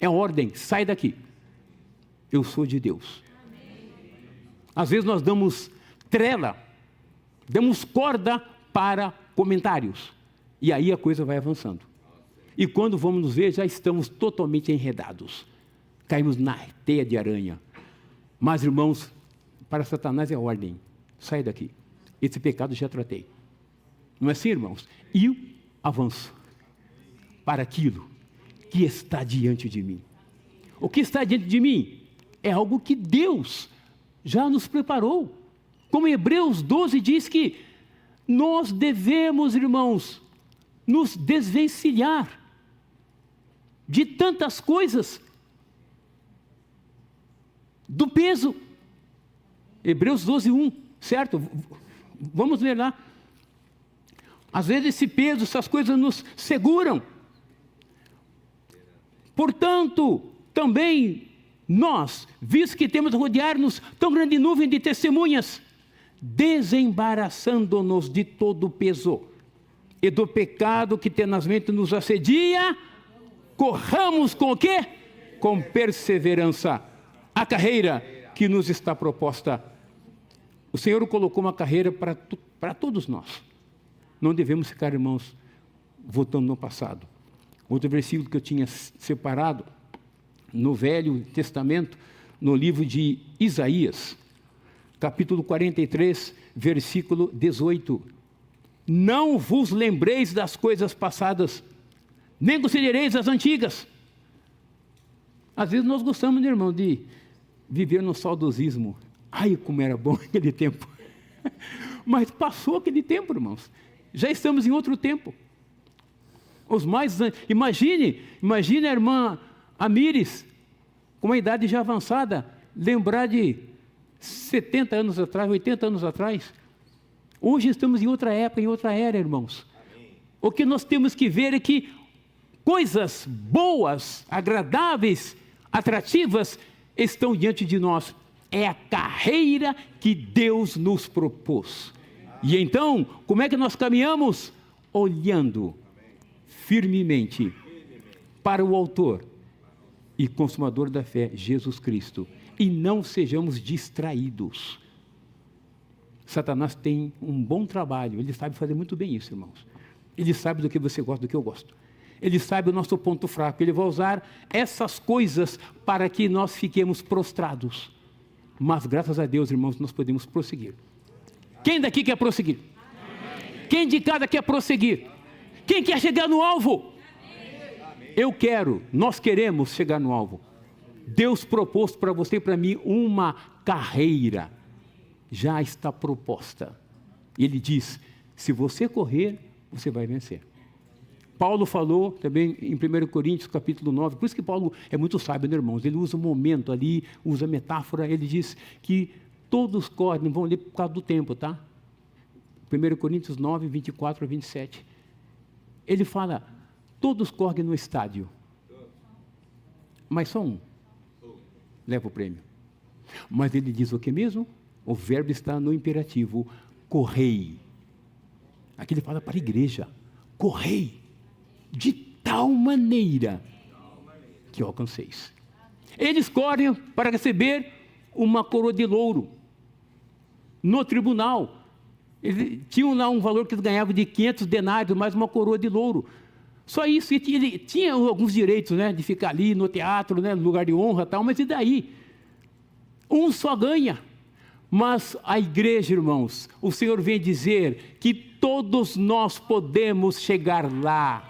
É ordem, sai daqui. Eu sou de Deus. Amém. Às vezes nós damos trela, damos corda para comentários. E aí a coisa vai avançando. E quando vamos nos ver, já estamos totalmente enredados. Caímos na teia de aranha. Mas, irmãos, para Satanás é ordem. Sai daqui. Esse pecado já tratei. Não é assim, irmãos? E o avanço para aquilo que está diante de mim. O que está diante de mim é algo que Deus já nos preparou. Como Hebreus 12 diz que nós devemos, irmãos, nos desvencilhar de tantas coisas, do peso. Hebreus 12, 1, certo? Vamos ler lá. Às vezes esse peso, essas coisas nos seguram. Portanto, também nós, visto que temos a rodear-nos tão grande nuvem de testemunhas, desembaraçando-nos de todo o peso e do pecado que tenazmente nos assedia, corramos com o quê? Com perseverança a carreira que nos está proposta. O Senhor colocou uma carreira para todos nós. Não devemos ficar, irmãos, voltando no passado. Outro versículo que eu tinha separado, no Velho Testamento, no livro de Isaías, capítulo 43, versículo 18. Não vos lembreis das coisas passadas, nem considereis as antigas. Às vezes nós gostamos, né, irmão, de viver no saudosismo. Ai, como era bom aquele tempo. Mas passou aquele tempo, irmãos. Já estamos em outro tempo. Os mais... Imagine a irmã Amires, com uma idade já avançada, lembrar de 70 anos atrás, 80 anos atrás. Hoje estamos em outra época, em outra era, irmãos. Amém. O que nós temos que ver é que coisas boas, agradáveis, atrativas, estão diante de nós. É a carreira que Deus nos propôs. E então, como é que nós caminhamos? Olhando firmemente para o autor e consumador da fé, Jesus Cristo. E não sejamos distraídos. Satanás tem um bom trabalho, ele sabe fazer muito bem isso, irmãos. Ele sabe do que você gosta, do que eu gosto. Ele sabe o nosso ponto fraco, ele vai usar essas coisas para que nós fiquemos prostrados. Mas graças a Deus, irmãos, nós podemos prosseguir. Quem daqui quer prosseguir? Quem de casa quer prosseguir? Quem quer chegar no alvo? Eu quero, nós queremos chegar no alvo. Deus propôs para você e para mim uma carreira. Já está proposta. Ele diz, se você correr, você vai vencer. Paulo falou também em 1 Coríntios, capítulo 9, por isso que Paulo é muito sábio, né, irmãos? Ele usa um momento ali, usa metáfora, ele diz que todos correm, vão ler por causa do tempo, tá? 1 Coríntios 9, 24 a 27. Ele fala, todos correm no estádio, mas só um leva o prêmio. Mas ele diz o que mesmo? O verbo está no imperativo, correi. Aqui ele fala para a igreja, correi, de tal maneira que alcanceis. Eles correm para receber uma coroa de louro no tribunal. Eles tinham lá um valor que eles ganhavam de 500 denários, mais uma coroa de louro. Só isso, ele tinha alguns direitos, né, de ficar ali no teatro, né, no lugar de honra e tal, mas e daí? Um só ganha. Mas a igreja, irmãos, o Senhor vem dizer que todos nós podemos chegar lá.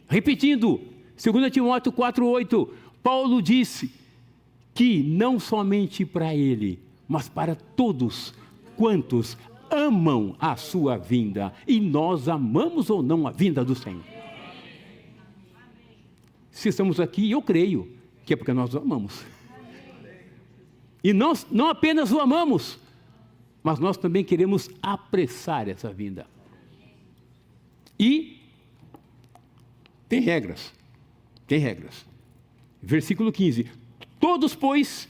Repetindo, 2 Timóteo 4,8, Paulo disse que não somente para ele, mas para todos quantos amam a sua vinda. E nós amamos ou não a vinda do Senhor? Se estamos aqui, eu creio que é porque nós o amamos. E nós não apenas o amamos, mas nós também queremos apressar essa vinda. E tem regras. Tem regras. Versículo 15. Todos, pois,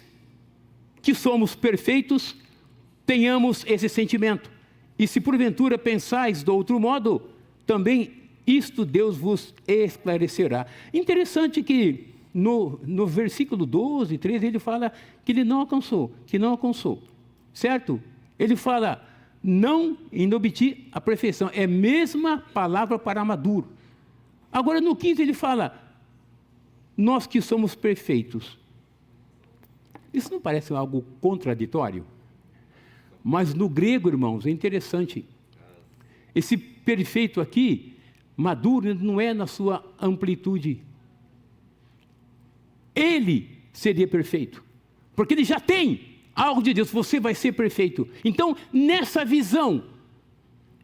que somos perfeitos, tenhamos esse sentimento. E se porventura pensais de outro modo, também isto Deus vos esclarecerá. Interessante que no versículo 12, 13, ele fala que ele não alcançou, certo? Ele fala, não em obter a perfeição, é a mesma palavra para maduro. Agora no 15 ele fala, nós que somos perfeitos. Isso não parece algo contraditório? Mas no grego, irmãos, é interessante. Esse perfeito aqui, maduro, não é na sua amplitude. Ele seria perfeito, porque ele já tem algo de Deus, você vai ser perfeito. Então, nessa visão,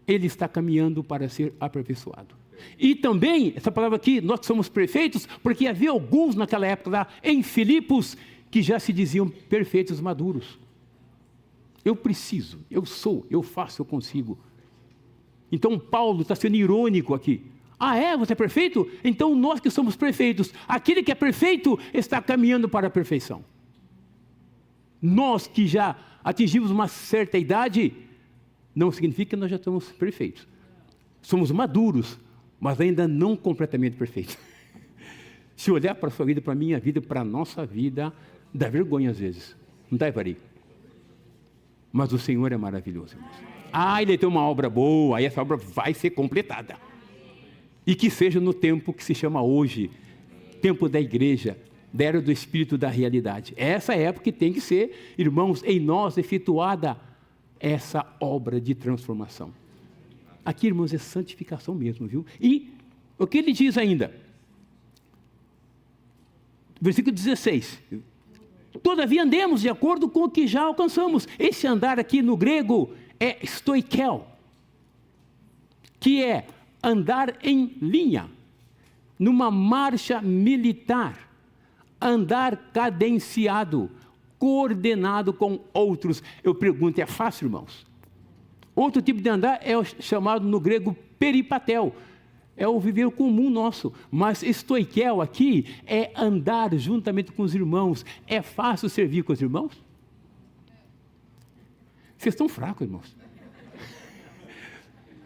ele está caminhando para ser aperfeiçoado. E também, essa palavra aqui, nós somos perfeitos, porque havia alguns naquela época lá, em Filipos, que já se diziam perfeitos, maduros. Eu preciso, eu sou, eu faço, eu consigo. Então, Paulo está sendo irônico aqui. Ah, é? Você é perfeito? Então, nós que somos perfeitos, aquele que é perfeito está caminhando para a perfeição. Nós que já atingimos uma certa idade, não significa que nós já estamos perfeitos. Somos maduros, mas ainda não completamente perfeitos. Se olhar para a sua vida, para a minha vida, para a nossa vida, dá vergonha às vezes. Não dá, Evari? Mas o Senhor é maravilhoso, irmãos. Ah, Ele tem uma obra boa, aí essa obra vai ser completada. E que seja no tempo que se chama hoje, tempo da igreja, da era do Espírito da realidade. Essa época que tem que ser, irmãos, em nós efetuada essa obra de transformação. Aqui, irmãos, é santificação mesmo, viu? E o que ele diz ainda? Versículo 16. Todavia andemos de acordo com o que já alcançamos. Esse andar aqui no grego é stoikel, que é andar em linha, numa marcha militar, andar cadenciado, coordenado com outros. Eu pergunto, é fácil, irmãos? Outro tipo de andar é o chamado no grego peripatel, é o viver comum nosso, mas stoikel aqui é andar juntamente com os irmãos. É fácil servir com os irmãos? Vocês estão fracos, irmãos.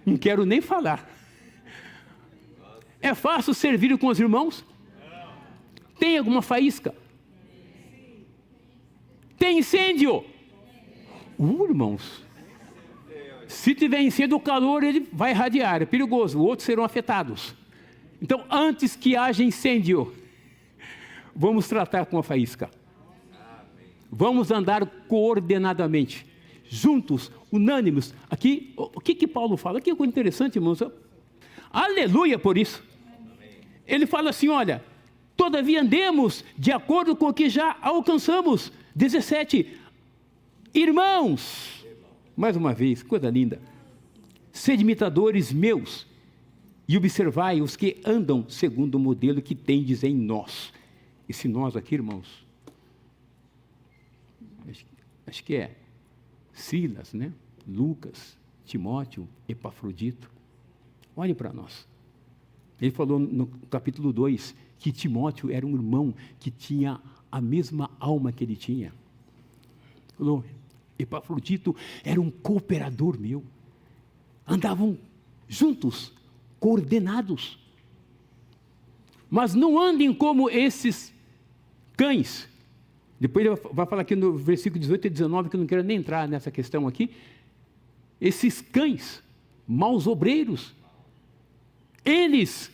Não quero nem falar. É fácil servir com os irmãos? Tem alguma faísca? Tem incêndio? Irmãos, se tiver incêndio, o calor ele vai irradiar, é perigoso, outros serão afetados. Então, antes que haja incêndio, vamos tratar com a faísca. Vamos andar coordenadamente, juntos, unânimes. Aqui, o que Paulo fala? Aqui é coisa interessante, irmãos. Aleluia por isso. Ele fala assim, olha, todavia andemos de acordo com o que já alcançamos. 17, irmãos, mais uma vez, coisa linda, sede imitadores meus, e observai os que andam segundo o modelo que tendes em nós. Esse nós aqui, irmãos, acho que é Silas, né? Lucas, Timóteo, Epafrodito. Olhem para nós. Ele falou no capítulo 2 que Timóteo era um irmão que tinha a mesma alma que ele tinha. Falou, Epafrodito era um cooperador meu. Andavam juntos, coordenados. Mas não andem como esses cães. Depois ele vai falar aqui no versículo 18 e 19, que eu não quero nem entrar nessa questão aqui. Esses cães, maus obreiros, eles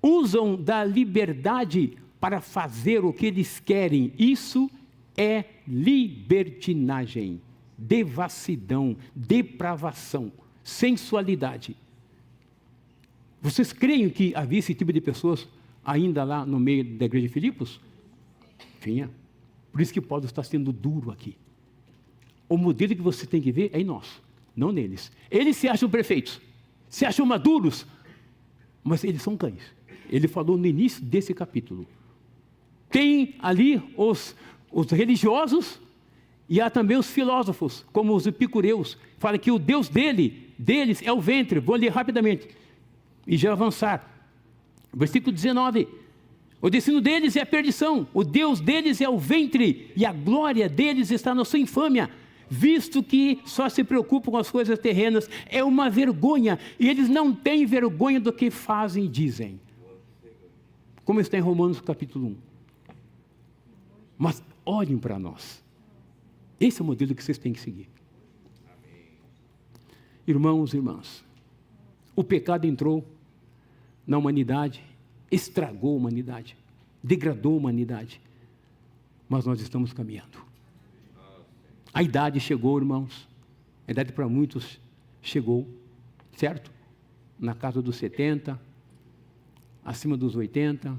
usam da liberdade para fazer o que eles querem. Isso é libertinagem, devassidão, depravação, sensualidade. Vocês creem que havia esse tipo de pessoas ainda lá no meio da igreja de Filipos? Tinha. Por isso que Paulo está sendo duro aqui. O modelo que você tem que ver é em nós, não neles. Eles se acham perfeitos, se acham maduros, mas eles são cães. Ele falou no início desse capítulo. Tem ali os religiosos e há também os filósofos, como os epicureus. Fala que o Deus deles é o ventre. Vou ler rapidamente e já avançar. Versículo 19. O destino deles é a perdição, o Deus deles é o ventre, e a glória deles está na sua infâmia, visto que só se preocupam com as coisas terrenas. É uma vergonha, e eles não têm vergonha do que fazem e dizem. Como está em Romanos capítulo 1. Mas olhem para nós. Esse é o modelo que vocês têm que seguir. Irmãos e irmãs, o pecado entrou na humanidade, estragou a humanidade, degradou a humanidade, mas nós estamos caminhando. A idade chegou, irmãos, a idade para muitos chegou, certo? Na casa dos 70, acima dos 80,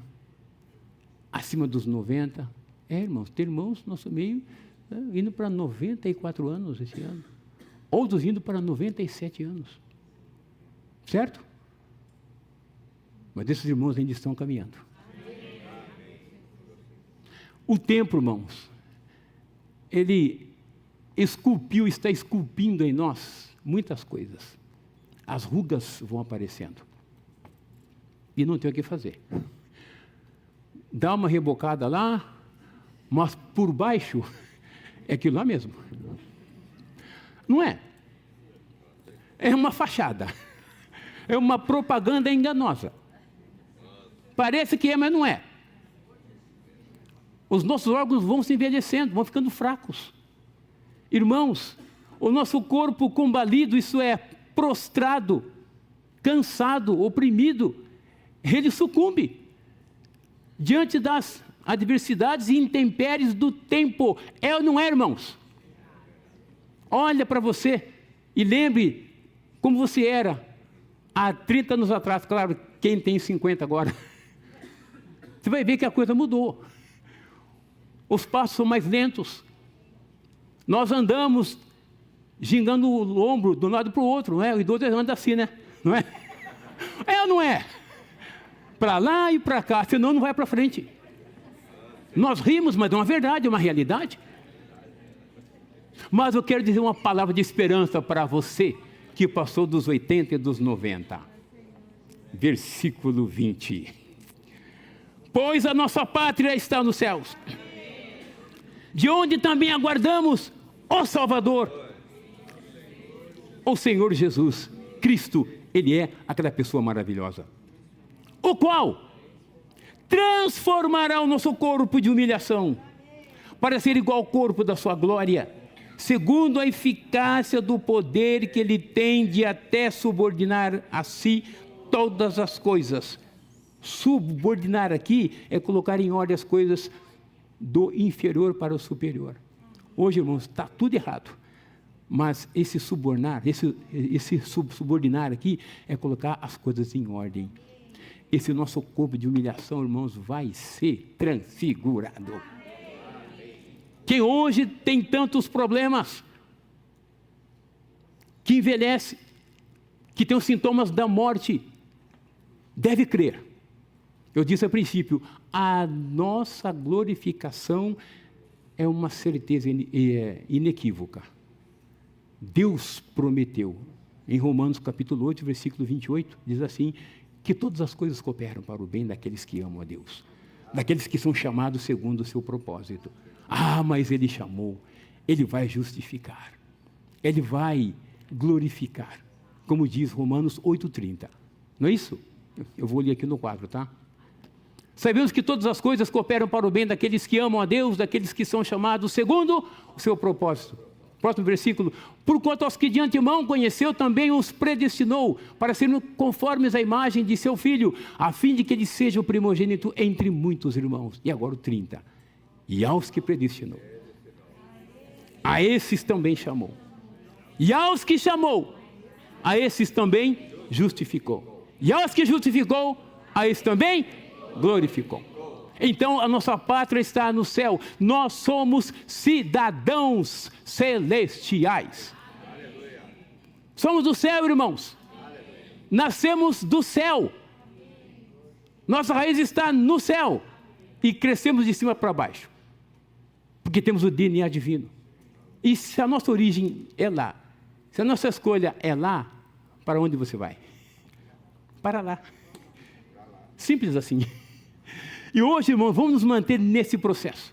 acima dos 90, irmãos, tem irmãos no nosso meio indo para 94 anos esse ano, outros indo para 97 anos, certo? Mas esses irmãos ainda estão caminhando. O tempo, irmãos, ele está esculpindo em nós muitas coisas. As rugas vão aparecendo. E não tem o que fazer. Dá uma rebocada lá, mas por baixo é aquilo lá mesmo. Não é? É uma fachada. É uma propaganda enganosa. Parece que é, mas não é. Os nossos órgãos vão se envelhecendo, vão ficando fracos. Irmãos, o nosso corpo combalido, isso é, prostrado, cansado, oprimido, ele sucumbe diante das adversidades e intempéries do tempo. É ou não é, irmãos? Olha para você e lembre como você era há 30 anos atrás. Claro, quem tem 50 agora, você vai ver que a coisa mudou. Os passos são mais lentos. Nós andamos gingando o ombro de um lado para o outro, não é? O idoso anda assim, né? Não é? É ou não é? Para lá e para cá, senão não vai para frente. Nós rimos, mas é uma verdade, é uma realidade. Mas eu quero dizer uma palavra de esperança para você que passou dos 80 e dos 90. Versículo 20. Pois a nossa pátria está nos céus, de onde também aguardamos o Salvador, o Senhor Jesus Cristo. Ele é aquela pessoa maravilhosa, o qual transformará o nosso corpo de humilhação para ser igual ao corpo da sua glória, segundo a eficácia do poder que ele tem de até subordinar a si todas as coisas. Subordinar aqui é colocar em ordem as coisas do inferior para o superior. Hoje, irmãos, está tudo errado. Mas esse subordinar aqui é colocar as coisas em ordem. Esse nosso corpo de humilhação, irmãos, vai ser transfigurado. Quem hoje tem tantos problemas, que envelhece, que tem os sintomas da morte, deve crer. Eu disse a princípio, a nossa glorificação é uma certeza inequívoca. Deus prometeu, em Romanos capítulo 8, versículo 28, diz assim, que todas as coisas cooperam para o bem daqueles que amam a Deus, daqueles que são chamados segundo o seu propósito. Ah, mas Ele chamou, Ele vai justificar, Ele vai glorificar, como diz Romanos 8,30. Não é isso? Eu vou ler aqui no quadro, tá? Sabemos que todas as coisas cooperam para o bem daqueles que amam a Deus, daqueles que são chamados segundo o seu propósito. Próximo versículo. Porquanto aos que de antemão conheceu, também os predestinou para serem conformes à imagem de seu Filho, a fim de que ele seja o primogênito entre muitos irmãos. E agora o 30. E aos que predestinou, a esses também chamou. E aos que chamou, a esses também justificou. E aos que justificou, a esses também glorificou. Então a nossa pátria está no céu. Nós somos cidadãos celestiais. Somos do céu, irmãos. Nascemos do céu. Nossa raiz está no céu. E crescemos de cima para baixo. Porque temos o DNA divino. E se a nossa origem é lá, se a nossa escolha é lá, para onde você vai? Para lá. Simples assim. E hoje, irmãos, vamos nos manter nesse processo.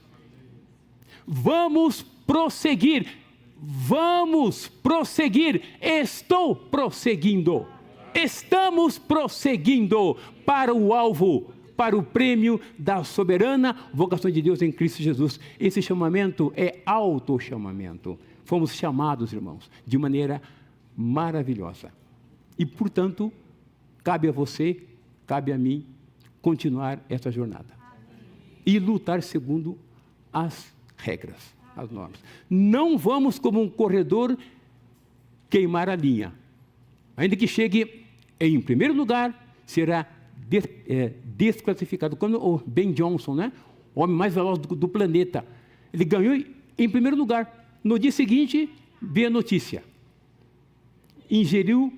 Vamos prosseguir. Vamos prosseguir. Estou prosseguindo. Estamos prosseguindo para o alvo, para o prêmio da soberana vocação de Deus em Cristo Jesus. Esse chamamento é auto-chamamento. Fomos chamados, irmãos, de maneira maravilhosa. E, portanto, cabe a você, cabe a mim, continuar essa jornada. E lutar segundo as regras, as normas. Não vamos, como um corredor, queimar a linha. Ainda que chegue em primeiro lugar, será desclassificado. Como o Ben Johnson, né? O homem mais veloz do planeta. Ele ganhou em primeiro lugar. No dia seguinte, veio a notícia. Ingeriu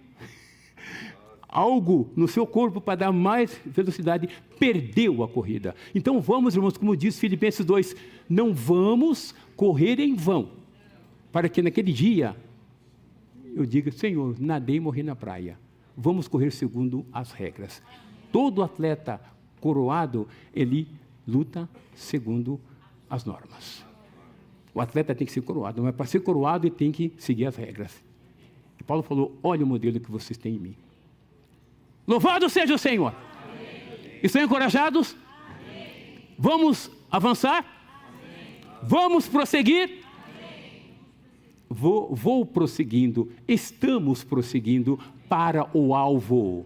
algo no seu corpo para dar mais velocidade, perdeu a corrida. Então vamos, irmãos, como diz Filipenses 2, não vamos correr em vão, para que naquele dia eu diga, Senhor, nadei e morri na praia. Vamos correr segundo as regras. Todo atleta coroado, ele luta segundo as normas. O atleta tem que ser coroado, mas para ser coroado ele tem que seguir as regras. E Paulo falou, olha o modelo que vocês têm em mim. Louvado seja o Senhor. Amém. Estão encorajados? Amém. Vamos avançar? Amém. Vamos prosseguir? Vou prosseguindo, estamos prosseguindo para o alvo.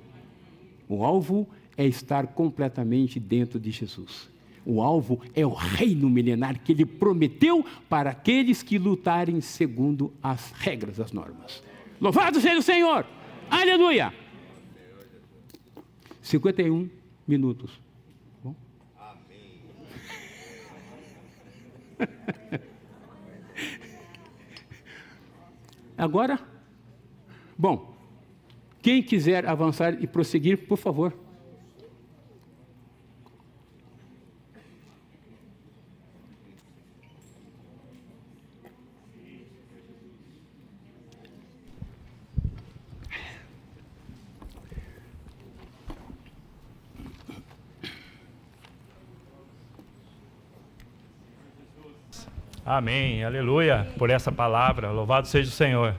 O alvo é estar completamente dentro de Jesus. O alvo é o reino milenar que Ele prometeu para aqueles que lutarem segundo as regras, as normas. Louvado seja o Senhor! Aleluia! 51 minutos. Bom? Amém. Agora, bom, quem quiser avançar e prosseguir, por favor. Amém, aleluia, por essa palavra, louvado seja o Senhor.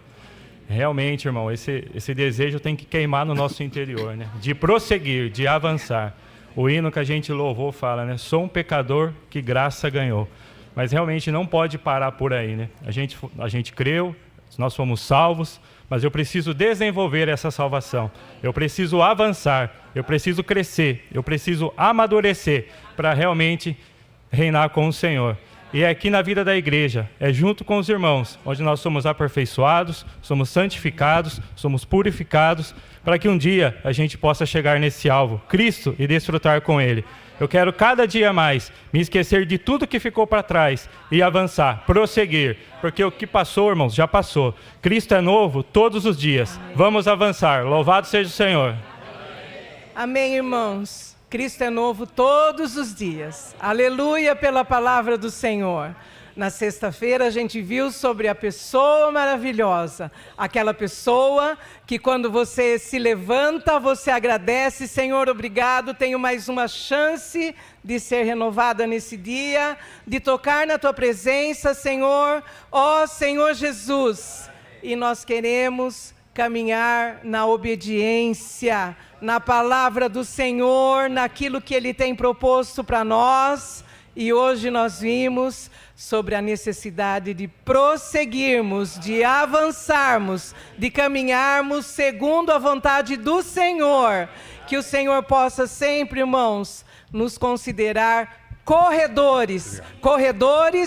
Realmente, irmão, esse desejo tem que queimar no nosso interior, né? De prosseguir, de avançar. O hino que a gente louvou fala, né? Sou um pecador que graça ganhou. Mas realmente não pode parar por aí, né? A gente creu, nós fomos salvos, mas eu preciso desenvolver essa salvação. Eu preciso avançar, eu preciso crescer, eu preciso amadurecer para realmente reinar com o Senhor. E é aqui na vida da igreja, é junto com os irmãos, onde nós somos aperfeiçoados, somos santificados, somos purificados, para que um dia a gente possa chegar nesse alvo, Cristo, e desfrutar com Ele. Eu quero cada dia mais me esquecer de tudo que ficou para trás e avançar, prosseguir, porque o que passou, irmãos, já passou. Cristo é novo todos os dias. Vamos avançar. Louvado seja o Senhor. Amém, irmãos. Cristo é novo todos os dias. Aleluia pela palavra do Senhor. Na sexta-feira a gente viu sobre a pessoa maravilhosa. Aquela pessoa que quando você se levanta, você agradece. Senhor, obrigado, tenho mais uma chance de ser renovada nesse dia, de tocar na Tua presença, Senhor. Ó Senhor Jesus. E nós queremos caminhar na obediência, na palavra do Senhor, naquilo que Ele tem proposto para nós. E hoje nós vimos sobre a necessidade de prosseguirmos, de avançarmos, de caminharmos segundo a vontade do Senhor. Que o Senhor possa sempre, irmãos, nos considerar corredores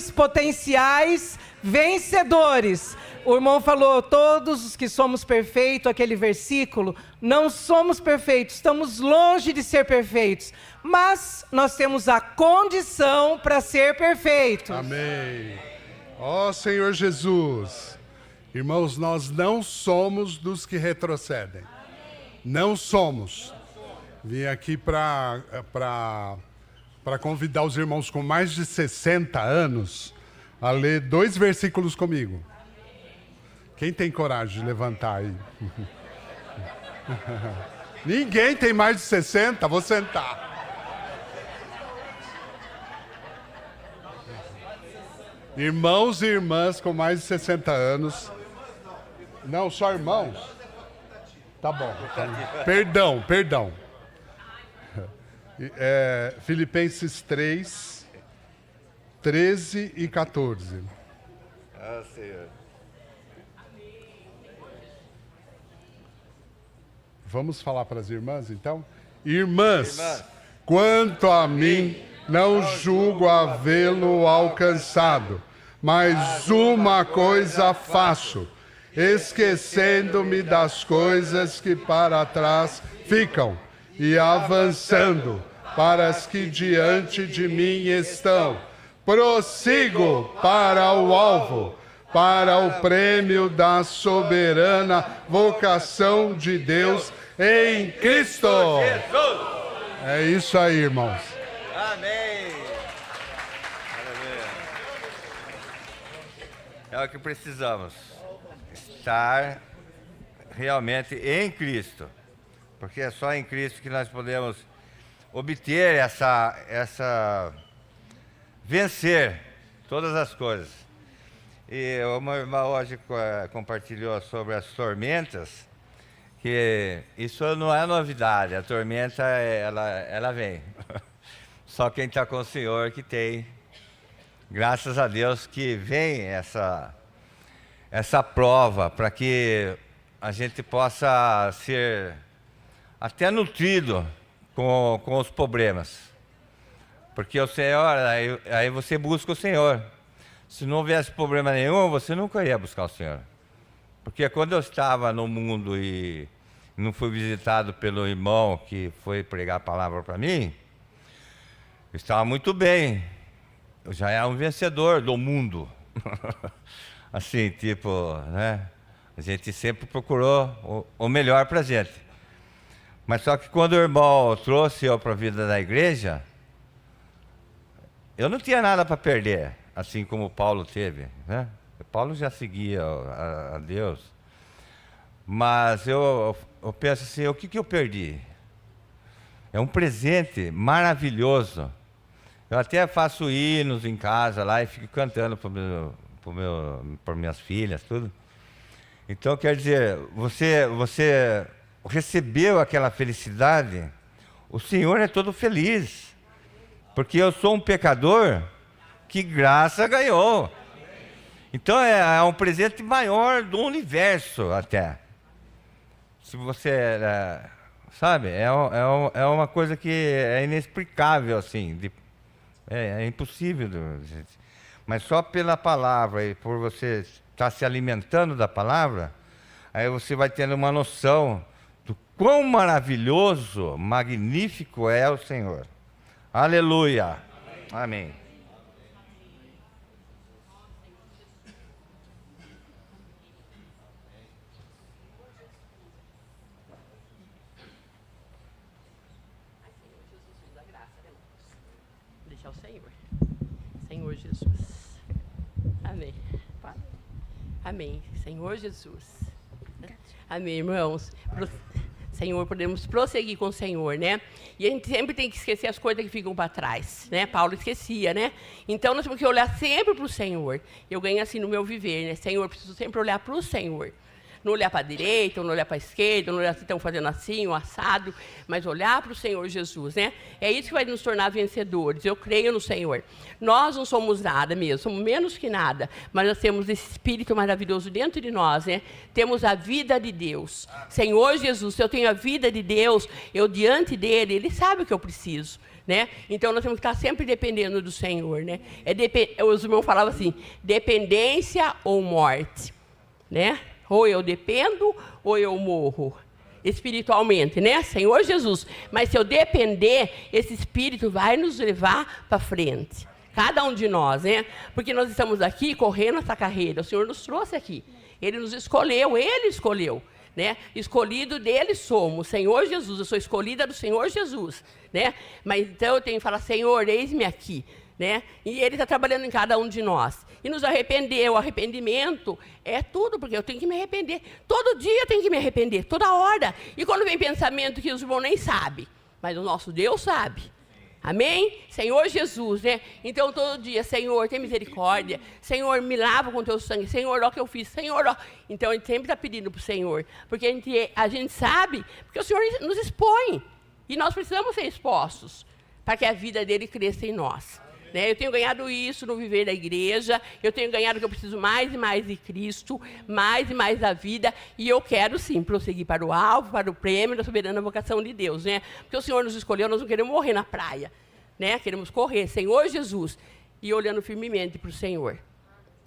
potenciais, vencedores. O irmão falou, todos os que somos perfeitos, aquele versículo, não somos perfeitos, estamos longe de ser perfeitos, mas nós temos a condição para ser perfeitos. Amém. Ó Senhor Jesus, irmãos, nós não somos dos que retrocedem. Não somos. Vim aqui para convidar os irmãos com mais de 60 anos a ler 2 versículos comigo. Quem tem coragem de levantar aí? Ninguém tem mais de 60, vou sentar. Irmãos e irmãs com mais de 60 anos. Não, só irmãos? Tá bom. Perdão. Filipenses 3, 13 e 14. Ah, Senhor. Vamos falar para as irmãs, então? Irmãs, quanto a mim, não julgo havê-lo alcançado, mas uma coisa faço, esquecendo-me das coisas que para trás ficam e avançando para as que diante de mim estão. Prossigo para o alvo, para o prêmio da soberana vocação de Deus em Cristo. É isso aí, irmãos. Amém. É o que precisamos. Estar realmente em Cristo. Porque é só em Cristo que nós podemos obter vencer todas as coisas. E uma irmã hoje compartilhou sobre as tormentas, que isso não é novidade, a tormenta ela vem. Só quem está com o Senhor que tem, graças a Deus que vem essa prova, para que a gente possa ser até nutrido com os problemas. Porque o Senhor, aí você busca o Senhor. Se não houvesse problema nenhum, você nunca ia buscar o Senhor. Porque quando eu estava no mundo e não fui visitado pelo irmão que foi pregar a palavra para mim, eu estava muito bem. Eu já era um vencedor do mundo. Assim, tipo, né? A gente sempre procurou o melhor para a gente. Mas só que quando o irmão trouxe eu para a vida da igreja, eu não tinha nada para perder. Assim como Paulo teve, né? Paulo já seguia a Deus. Mas eu penso assim, o que eu perdi? É um presente maravilhoso. Eu até faço hinos em casa lá e fico cantando para minhas filhas, tudo. Então, quer dizer, você recebeu aquela felicidade, o Senhor é todo feliz. Porque eu sou um pecador que graça ganhou. Então é um presente maior do universo até. Se você, sabe, é uma coisa que é inexplicável assim, é impossível. Mas só pela palavra e por você estar se alimentando da palavra, aí você vai tendo uma noção do quão maravilhoso, magnífico é o Senhor. Aleluia. Amém. Deixar o Senhor. Senhor Jesus. Amém. Amém. Senhor Jesus. Amém, irmãos. Senhor, podemos prosseguir com o Senhor, né? E a gente sempre tem que esquecer as coisas que ficam para trás, né? Paulo esquecia, né? Então, nós temos que olhar sempre para o Senhor. Eu ganho assim no meu viver, né? Senhor, preciso sempre olhar para o Senhor. Não olhar para a direita, não olhar para a esquerda, não olhar se estão fazendo assim, um assado, mas olhar para o Senhor Jesus, né? É isso que vai nos tornar vencedores. Eu creio no Senhor. Nós não somos nada mesmo, somos menos que nada, mas nós temos esse Espírito maravilhoso dentro de nós, né? Temos a vida de Deus. Senhor Jesus, se eu tenho a vida de Deus, eu diante dele, ele sabe o que eu preciso. Né? Então, nós temos que estar sempre dependendo do Senhor. Né? Os irmãos falavam assim, dependência ou morte. Né? Ou eu dependo, ou eu morro. Espiritualmente, né? Senhor Jesus. Mas se eu depender, esse Espírito vai nos levar para frente. Cada um de nós, né? Porque nós estamos aqui correndo essa carreira. O Senhor nos trouxe aqui. Ele nos escolheu, Ele escolheu. Né? Escolhido dele somos, Senhor Jesus, eu sou escolhida do Senhor Jesus, né? Mas então eu tenho que falar, Senhor, eis-me aqui, né? E Ele está trabalhando em cada um de nós. E nos arrepender, o arrependimento é tudo, porque eu tenho que me arrepender. Todo dia eu tenho que me arrepender, toda hora. E quando vem pensamento que os irmãos nem sabem, mas o nosso Deus sabe. Amém? Senhor Jesus, né? Então, todo dia, Senhor, tem misericórdia. Senhor, me lava com teu sangue. Senhor, ó que eu fiz. Senhor, ó. Então, a gente sempre está pedindo para o Senhor. Porque a gente sabe, porque o Senhor nos expõe. E nós precisamos ser expostos para que a vida dele cresça em nós. Né? Eu tenho ganhado isso no viver da igreja. Eu tenho ganhado que eu preciso mais e mais de Cristo, mais e mais da vida. E eu quero, sim, prosseguir para o alvo, para o prêmio da soberana vocação de Deus. Né? Porque o Senhor nos escolheu, nós não queremos morrer na praia. Né? Queremos correr, Senhor Jesus. E olhando firmemente para o Senhor.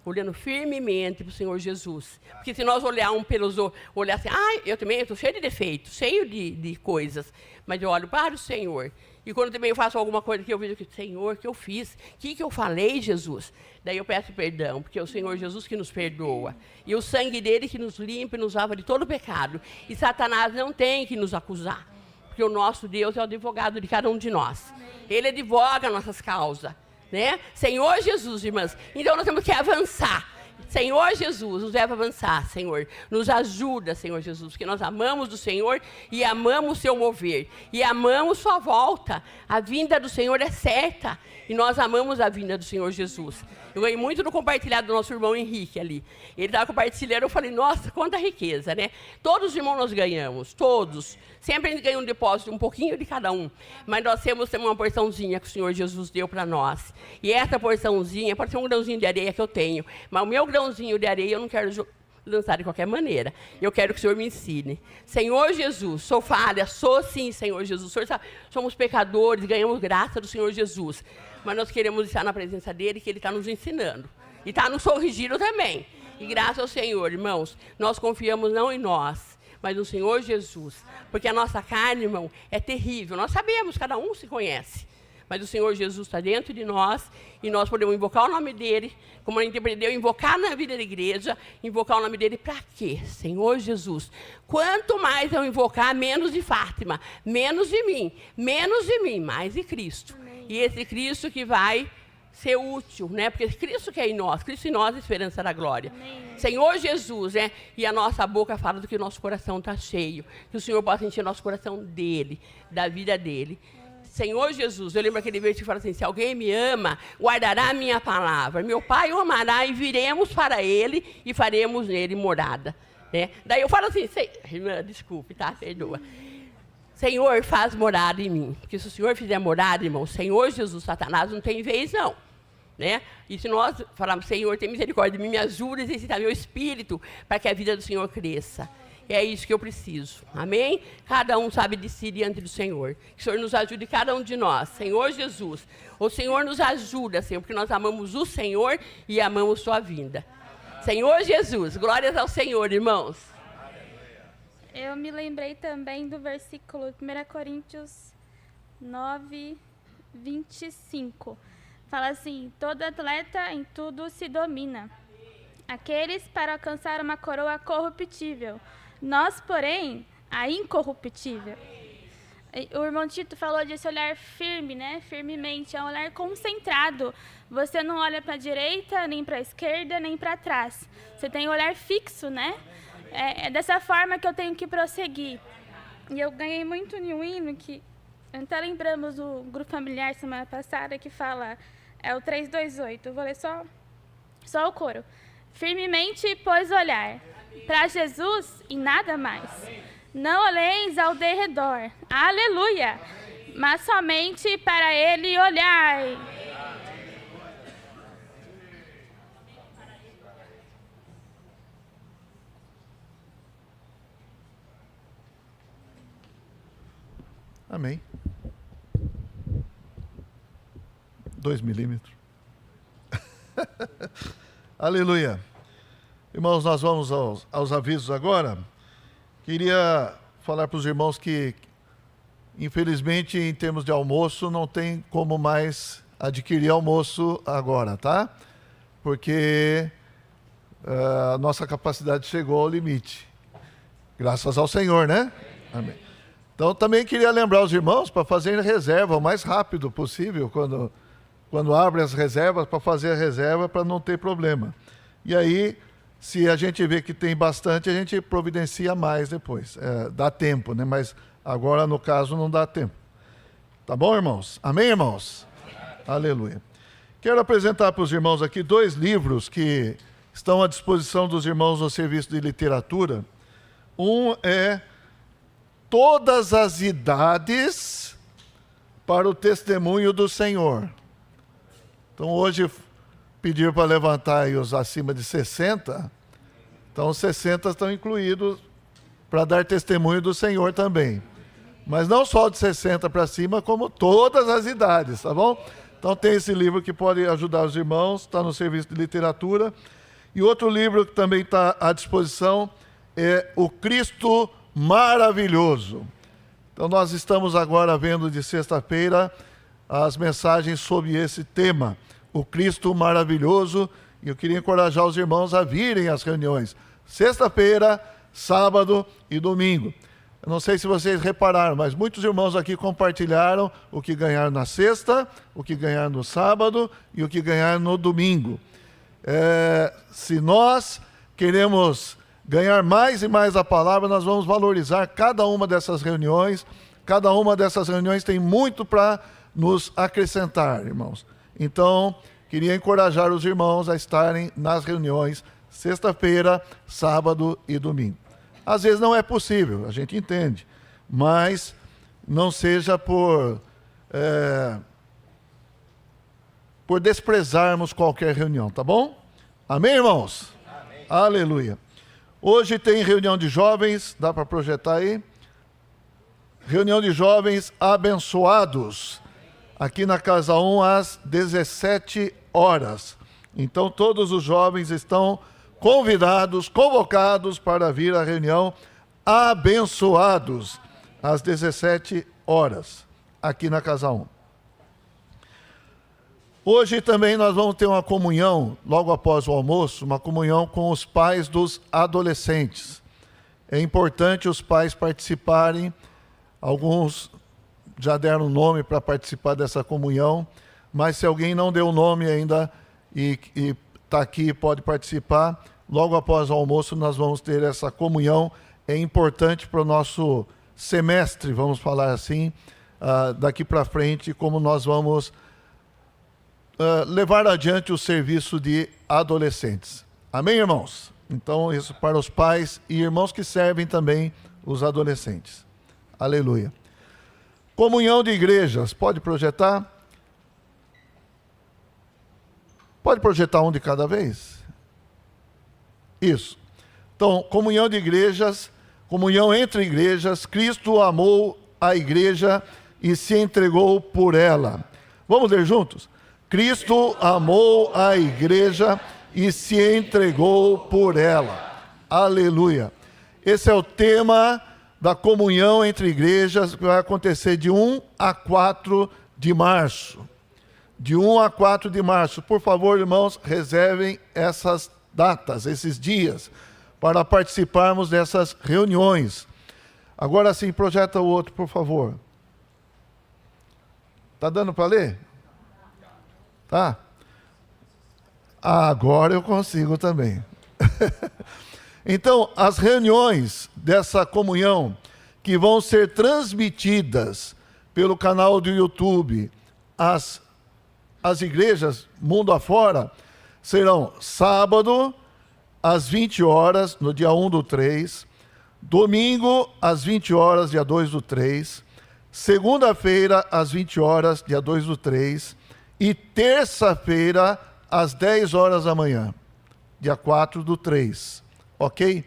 Olhando firmemente para o Senhor Jesus. Porque se nós olharmos pelos outros, olhar assim, eu também estou cheio de defeitos, cheio de coisas. Mas eu olho para o Senhor. E quando também eu faço alguma coisa que eu vejo que, Senhor, que eu fiz? O que eu falei, Jesus? Daí eu peço perdão, porque é o Senhor Jesus que nos perdoa. E o sangue dele que nos limpa e nos lava de todo pecado. E Satanás não tem que nos acusar. Porque o nosso Deus é o advogado de cada um de nós. Ele advoga nossas causas. Né? Senhor Jesus, irmãs. Então nós temos que avançar. Senhor Jesus, nos leva a avançar, Senhor. Nos ajuda, Senhor Jesus, porque nós amamos o Senhor e amamos o seu mover. E amamos sua volta. A vinda do Senhor é certa. E nós amamos a vinda do Senhor Jesus. Eu ganhei muito no compartilhado do nosso irmão Henrique ali. Ele estava compartilhando, eu falei, nossa, quanta riqueza, né? Todos os irmãos nós ganhamos, todos. Sempre a gente ganha um depósito, um pouquinho de cada um. Mas nós temos uma porçãozinha que o Senhor Jesus deu para nós. E essa porçãozinha, pode ser um grãozinho de areia que eu tenho, mas o meu grãozinho de areia eu não quero lançar de qualquer maneira. Eu quero que o Senhor me ensine. Senhor Jesus, sou falha, sou sim, Senhor Jesus. Senhor sabe, somos pecadores, ganhamos graça do Senhor Jesus. Mas nós queremos estar na presença dele, que ele está nos ensinando. E está nos corrigindo também. E graças ao Senhor, irmãos, nós confiamos não em nós, mas no Senhor Jesus. Porque a nossa carne, irmão, é terrível. Nós sabemos, cada um se conhece. Mas o Senhor Jesus está dentro de nós e nós podemos invocar o nome dele, como a gente aprendeu, invocar na vida da igreja, invocar o nome dele para quê? Senhor Jesus. Quanto mais eu invocar, menos de Fátima, menos de mim, mais de Cristo. Amém. E esse Cristo que vai ser útil, né? Porque Cristo que é em nós, Cristo em nós, a esperança da glória. Amém. Senhor Jesus, né? E a nossa boca fala do que o nosso coração está cheio. Que o Senhor possa encher nosso coração dele, da vida dele. Senhor Jesus, eu lembro aquele versículo que fala assim, se alguém me ama, guardará a minha palavra. Meu Pai o amará e viremos para ele e faremos nele morada. Né? Daí eu falo assim, irmã, desculpe, tá? Perdoa. Senhor, faz morada em mim. Porque se o Senhor fizer morada, irmão, Senhor Jesus, Satanás não tem vez, não. Né? E se nós falarmos, Senhor, tem misericórdia de mim, me ajuda a exercitar meu espírito para que a vida do Senhor cresça. É isso que eu preciso. Amém? Cada um sabe de si diante do Senhor. Que o Senhor nos ajude, cada um de nós. Senhor Jesus. O Senhor nos ajuda, Senhor, porque nós amamos o Senhor e amamos sua vinda. Senhor Jesus. Glórias ao Senhor, irmãos. Eu me lembrei também do versículo 1 Coríntios 9, 25. Fala assim, todo atleta em tudo se domina. Aqueles para alcançar uma coroa corruptível. Nós, porém, a incorruptível. O irmão Tito falou desse olhar firme, né? Firmemente, é um olhar concentrado. Você não olha para a direita, nem para a esquerda, nem para trás. Você tem um olhar fixo, né? É dessa forma que eu tenho que prosseguir. E eu ganhei muito em um hino que até lembramos do grupo familiar semana passada, que fala, é o 328. Eu vou ler só o coro. Firmemente, pois olhar para Jesus e nada mais. Não olheis ao derredor, aleluia, mas somente para Ele olhai. Amém. 2 milímetros. Aleluia. Irmãos, nós vamos aos avisos agora. Queria falar para os irmãos que, infelizmente, em termos de almoço, não tem como mais adquirir almoço agora, tá? Porque a nossa capacidade chegou ao limite. Graças ao Senhor, né? Amém. Então, também queria lembrar os irmãos para fazerem reserva o mais rápido possível, quando abrem as reservas, para fazer a reserva para não ter problema. E aí, se a gente vê que tem bastante, a gente providencia mais depois. Dá tempo, né? Mas agora, no caso, não dá tempo. Tá bom, irmãos? Amém, irmãos? Aleluia. Quero apresentar para os irmãos aqui 2 livros que estão à disposição dos irmãos no serviço de literatura. Um é Todas as Idades para o Testemunho do Senhor. Então, hoje pediram para levantar aí os acima de 60. Então, os 60 estão incluídos para dar testemunho do Senhor também. Mas não só de 60 para cima, como todas as idades, tá bom? Então, tem esse livro que pode ajudar os irmãos, está no serviço de literatura. E outro livro que também está à disposição é O Cristo Maravilhoso. Então, nós estamos agora vendo de sexta-feira as mensagens sobre esse tema, o Cristo Maravilhoso, e eu queria encorajar os irmãos a virem às reuniões, sexta-feira, sábado e domingo. Eu não sei se vocês repararam, mas muitos irmãos aqui compartilharam o que ganharam na sexta, o que ganharam no sábado e o que ganharam no domingo. Se nós queremos ganhar mais e mais a palavra, nós vamos valorizar cada uma dessas reuniões. Cada uma dessas reuniões tem muito para nos acrescentar, irmãos. Então, queria encorajar os irmãos a estarem nas reuniões sexta-feira, sábado e domingo. Às vezes não é possível, a gente entende, mas não seja por desprezarmos qualquer reunião, tá bom? Amém, irmãos? Amém. Aleluia. Hoje tem reunião de jovens, dá para projetar aí? Reunião de jovens abençoados, aqui na Casa 1, às 17 horas. Então, todos os jovens estão convidados, convocados para vir à reunião abençoados, às 17 horas, aqui na Casa 1. Hoje também nós vamos ter uma comunhão, logo após o almoço, uma comunhão com os pais dos adolescentes. É importante os pais participarem, alguns já deram nome para participar dessa comunhão, mas se alguém não deu nome ainda e está aqui e pode participar, logo após o almoço nós vamos ter essa comunhão. É importante para o nosso semestre, vamos falar assim, daqui para frente, como nós vamos levar adiante o serviço de adolescentes. Amém, irmãos? Então, isso para os pais e irmãos que servem também os adolescentes. Aleluia. Comunhão de igrejas, pode projetar? Pode projetar um de cada vez? Isso. Então, comunhão de igrejas, comunhão entre igrejas, Cristo amou a igreja e se entregou por ela. Vamos ler juntos? Cristo amou a igreja e se entregou por ela. Aleluia. Esse é o tema da comunhão entre igrejas, que vai acontecer de 1 a 4 de março. De 1 a 4 de março. Por favor, irmãos, reservem essas datas, esses dias, para participarmos dessas reuniões. Agora sim, projeta o outro, por favor. Está dando para ler? Tá? Agora eu consigo também. Então, as reuniões dessa comunhão, que vão ser transmitidas pelo canal do YouTube, as igrejas mundo afora, serão sábado, às 20 horas, no dia 1/3. Domingo, às 20 horas, dia 2/3. Segunda-feira, às 20 horas, dia 2/3. E terça-feira, às 10 horas da manhã, dia 4/3. Ok?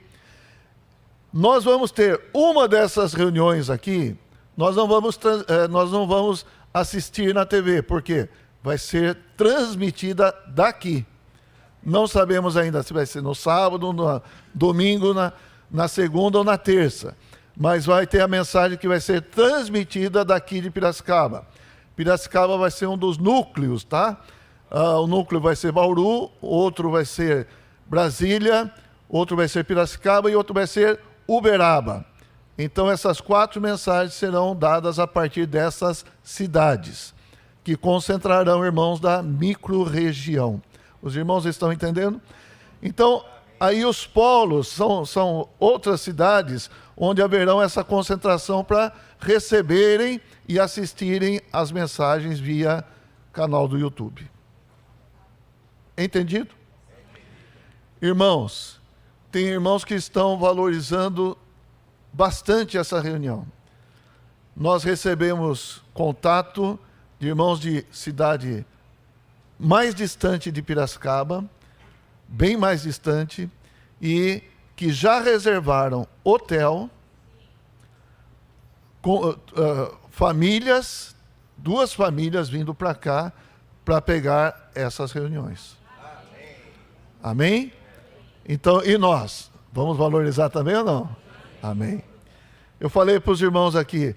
Nós vamos ter uma dessas reuniões aqui, nós não vamos assistir na TV, porque vai ser transmitida daqui. Não sabemos ainda se vai ser no sábado, no domingo, na segunda ou na terça. Mas vai ter a mensagem que vai ser transmitida daqui de Piracicaba. Piracicaba vai ser um dos núcleos, tá? O núcleo vai ser Bauru, outro vai ser Brasília, outro vai ser Piracicaba e outro vai ser Uberaba. Então essas 4 mensagens serão dadas a partir dessas cidades, que concentrarão irmãos da micro-região. Os irmãos estão entendendo? Então, aí os polos são outras cidades onde haverão essa concentração para receberem e assistirem as mensagens via canal do YouTube. Entendido? Irmãos, tem irmãos que estão valorizando bastante essa reunião. Nós recebemos contato de irmãos de cidade mais distante de Piracicaba, bem mais distante, e que já reservaram hotel, com famílias, 2 famílias vindo para cá para pegar essas reuniões. Amém? Então, e nós? Vamos valorizar também ou não? Amém. Eu falei para os irmãos aqui,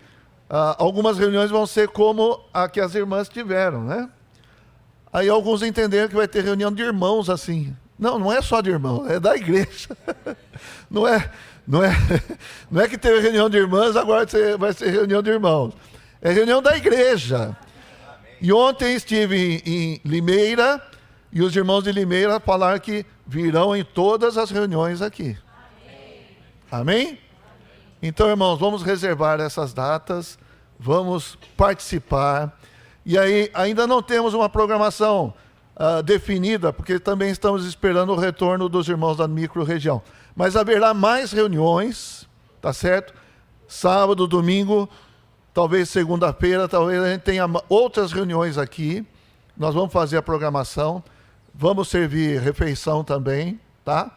algumas reuniões vão ser como a que as irmãs tiveram, né? Aí alguns entenderam que vai ter reunião de irmãos assim. Não é só de irmãos, é da igreja. Não é que teve reunião de irmãs, agora vai ser reunião de irmãos. É reunião da igreja. E ontem estive em Limeira, e os irmãos de Limeira falaram que virão em todas as reuniões aqui. Amém? Então, irmãos, vamos reservar essas datas, vamos participar. E aí, ainda não temos uma programação definida, porque também estamos esperando o retorno dos irmãos da micro-região. Mas haverá mais reuniões, tá certo? Sábado, domingo, talvez segunda-feira, talvez a gente tenha outras reuniões aqui. Nós vamos fazer a programação, vamos servir refeição também, tá?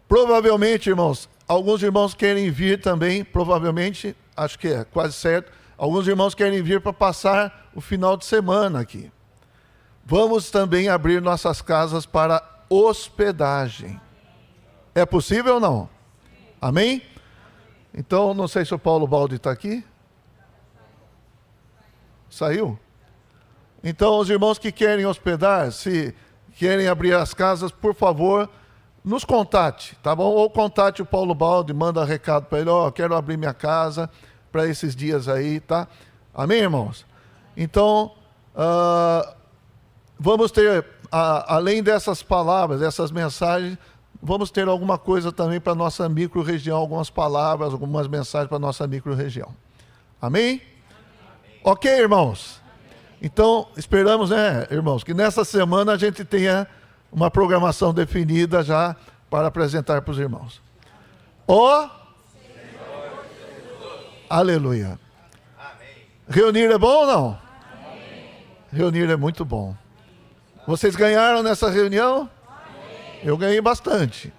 Provavelmente, irmãos, alguns irmãos querem vir também, provavelmente, acho que é quase certo, alguns irmãos querem vir para passar o final de semana aqui. Vamos também abrir nossas casas para hospedagem. É possível ou não? Amém? Então, não sei se o Paulo Baldi está aqui. Saiu? Então, os irmãos que querem hospedar, se querem abrir as casas, por favor, nos contate, tá bom? Ou contate o Paulo Baldi, manda recado para ele, quero abrir minha casa para esses dias aí, tá? Amém, irmãos? Então, vamos ter, além dessas palavras, dessas mensagens, vamos ter alguma coisa também para a nossa micro-região, algumas palavras, algumas mensagens para a nossa micro-região. Amém? Ok, irmãos? Então, esperamos, né, irmãos, que nessa semana a gente tenha uma programação definida já para apresentar para os irmãos. Aleluia. Reunir é bom ou não? Reunir é muito bom. Vocês ganharam nessa reunião? Eu ganhei bastante.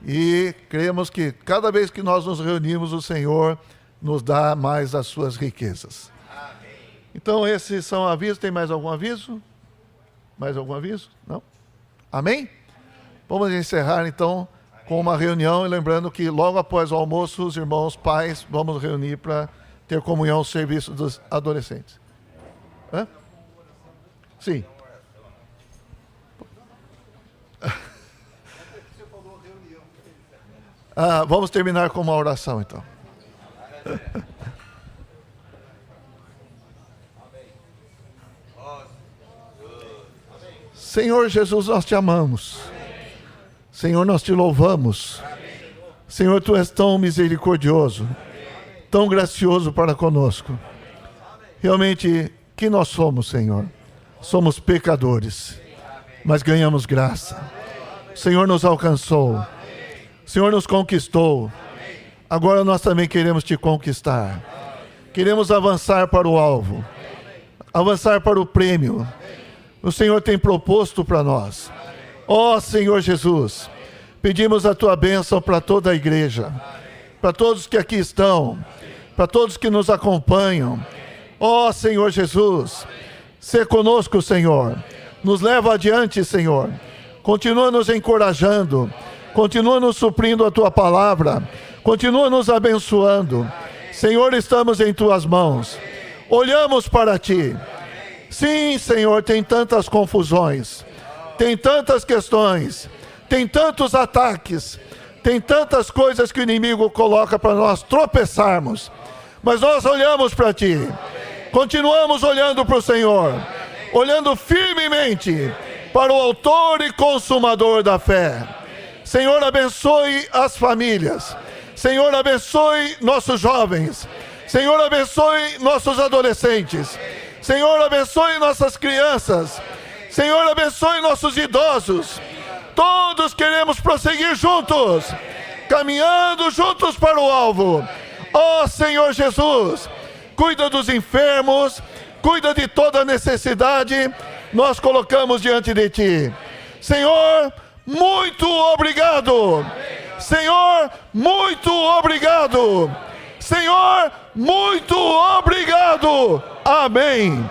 E cremos que cada vez que nós nos reunimos, o Senhor nos dá mais as suas riquezas. Então, esses são avisos. Tem mais algum aviso? Mais algum aviso? Não? Amém? Vamos encerrar, então, com uma reunião. E lembrando que logo após o almoço, os irmãos pais vamos reunir para ter comunhão no serviço dos adolescentes. Hã? Sim. Vamos terminar com uma oração, então. Senhor Jesus, nós te amamos. Senhor, nós te louvamos. Senhor, tu és tão misericordioso, tão gracioso para conosco. Realmente, que nós somos, Senhor? Somos pecadores, mas ganhamos graça. O Senhor nos alcançou. O Senhor nos conquistou. Agora nós também queremos te conquistar. Queremos avançar para o alvo. Avançar para o prêmio. O Senhor tem proposto para nós. Ó Senhor Jesus, pedimos a tua bênção para toda a igreja, para todos que aqui estão, para todos que nos acompanham. Ó Senhor Jesus, sê conosco, Senhor. Nos leva adiante, Senhor. Continua nos encorajando. Continua nos suprindo a tua palavra. Continua nos abençoando. Senhor, estamos em tuas mãos. Olhamos para ti. Sim, Senhor, tem tantas confusões. Tem tantas questões. Tem tantos ataques. Tem tantas coisas que o inimigo coloca para nós tropeçarmos. Mas nós olhamos para ti. Continuamos olhando para o Senhor. Olhando firmemente para o autor e consumador da fé. Senhor, abençoe as famílias. Senhor, abençoe nossos jovens. Senhor, abençoe nossos adolescentes. Senhor, abençoe nossas crianças. Senhor, abençoe nossos idosos. Todos queremos prosseguir juntos, caminhando juntos para o alvo. Ó Senhor Jesus, cuida dos enfermos, cuida de toda necessidade, nós colocamos diante de ti. Senhor, muito obrigado. Senhor, muito obrigado. Senhor, muito obrigado. Amém.